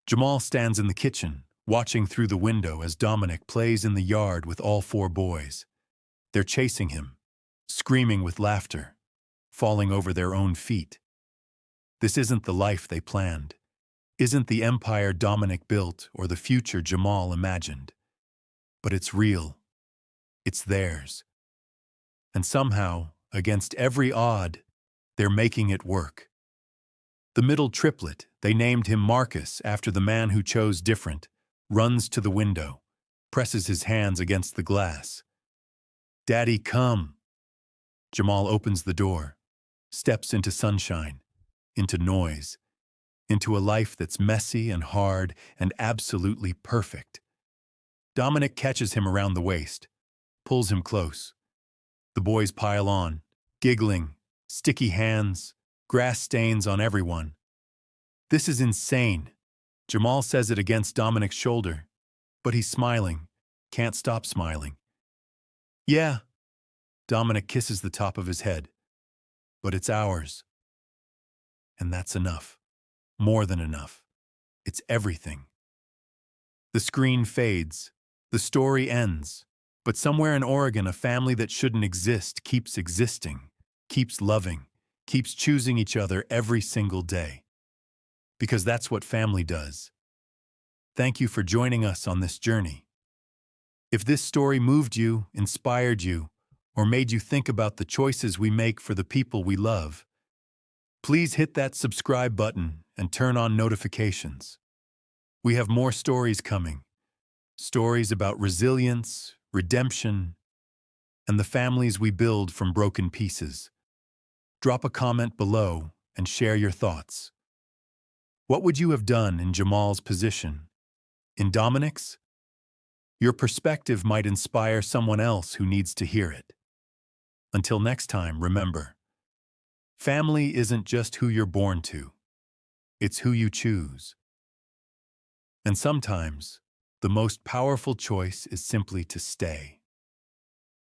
A: Jamal stands in the kitchen, watching through the window as Dominic plays in the yard with all 4 boys. They're chasing him, screaming with laughter, falling over their own feet. This isn't the life they planned, isn't the empire Dominic built or the future Jamal imagined. But it's real. It's theirs. And somehow, against every odd, they're making it work. The middle triplet, they named him Marcus after the man who chose different, runs to the window, presses his hands against the glass. Daddy, come. Jamal opens the door, steps into sunshine, into noise, into a life that's messy and hard and absolutely perfect. Dominic catches him around the waist, pulls him close. The boys pile on, giggling, sticky hands, grass stains on everyone. This is insane. Jamal says it against Dominic's shoulder, but he's smiling, can't stop smiling. Yeah. Dominic kisses the top of his head, but it's ours. And that's enough. More than enough. It's everything. The screen fades. The story ends. But somewhere in Oregon, a family that shouldn't exist keeps existing, keeps loving, keeps choosing each other every single day. Because that's what family does. Thank you for joining us on this journey. If this story moved you, inspired you, or made you think about the choices we make for the people we love, please hit that subscribe button and turn on notifications. We have more stories coming. Stories about resilience, redemption, and the families we build from broken pieces. Drop a comment below and share your thoughts. What would you have done in Jamal's position? In Dominic's? Your perspective might inspire someone else who needs to hear it. Until next time, remember, family isn't just who you're born to. It's who you choose. And sometimes, the most powerful choice is simply to stay.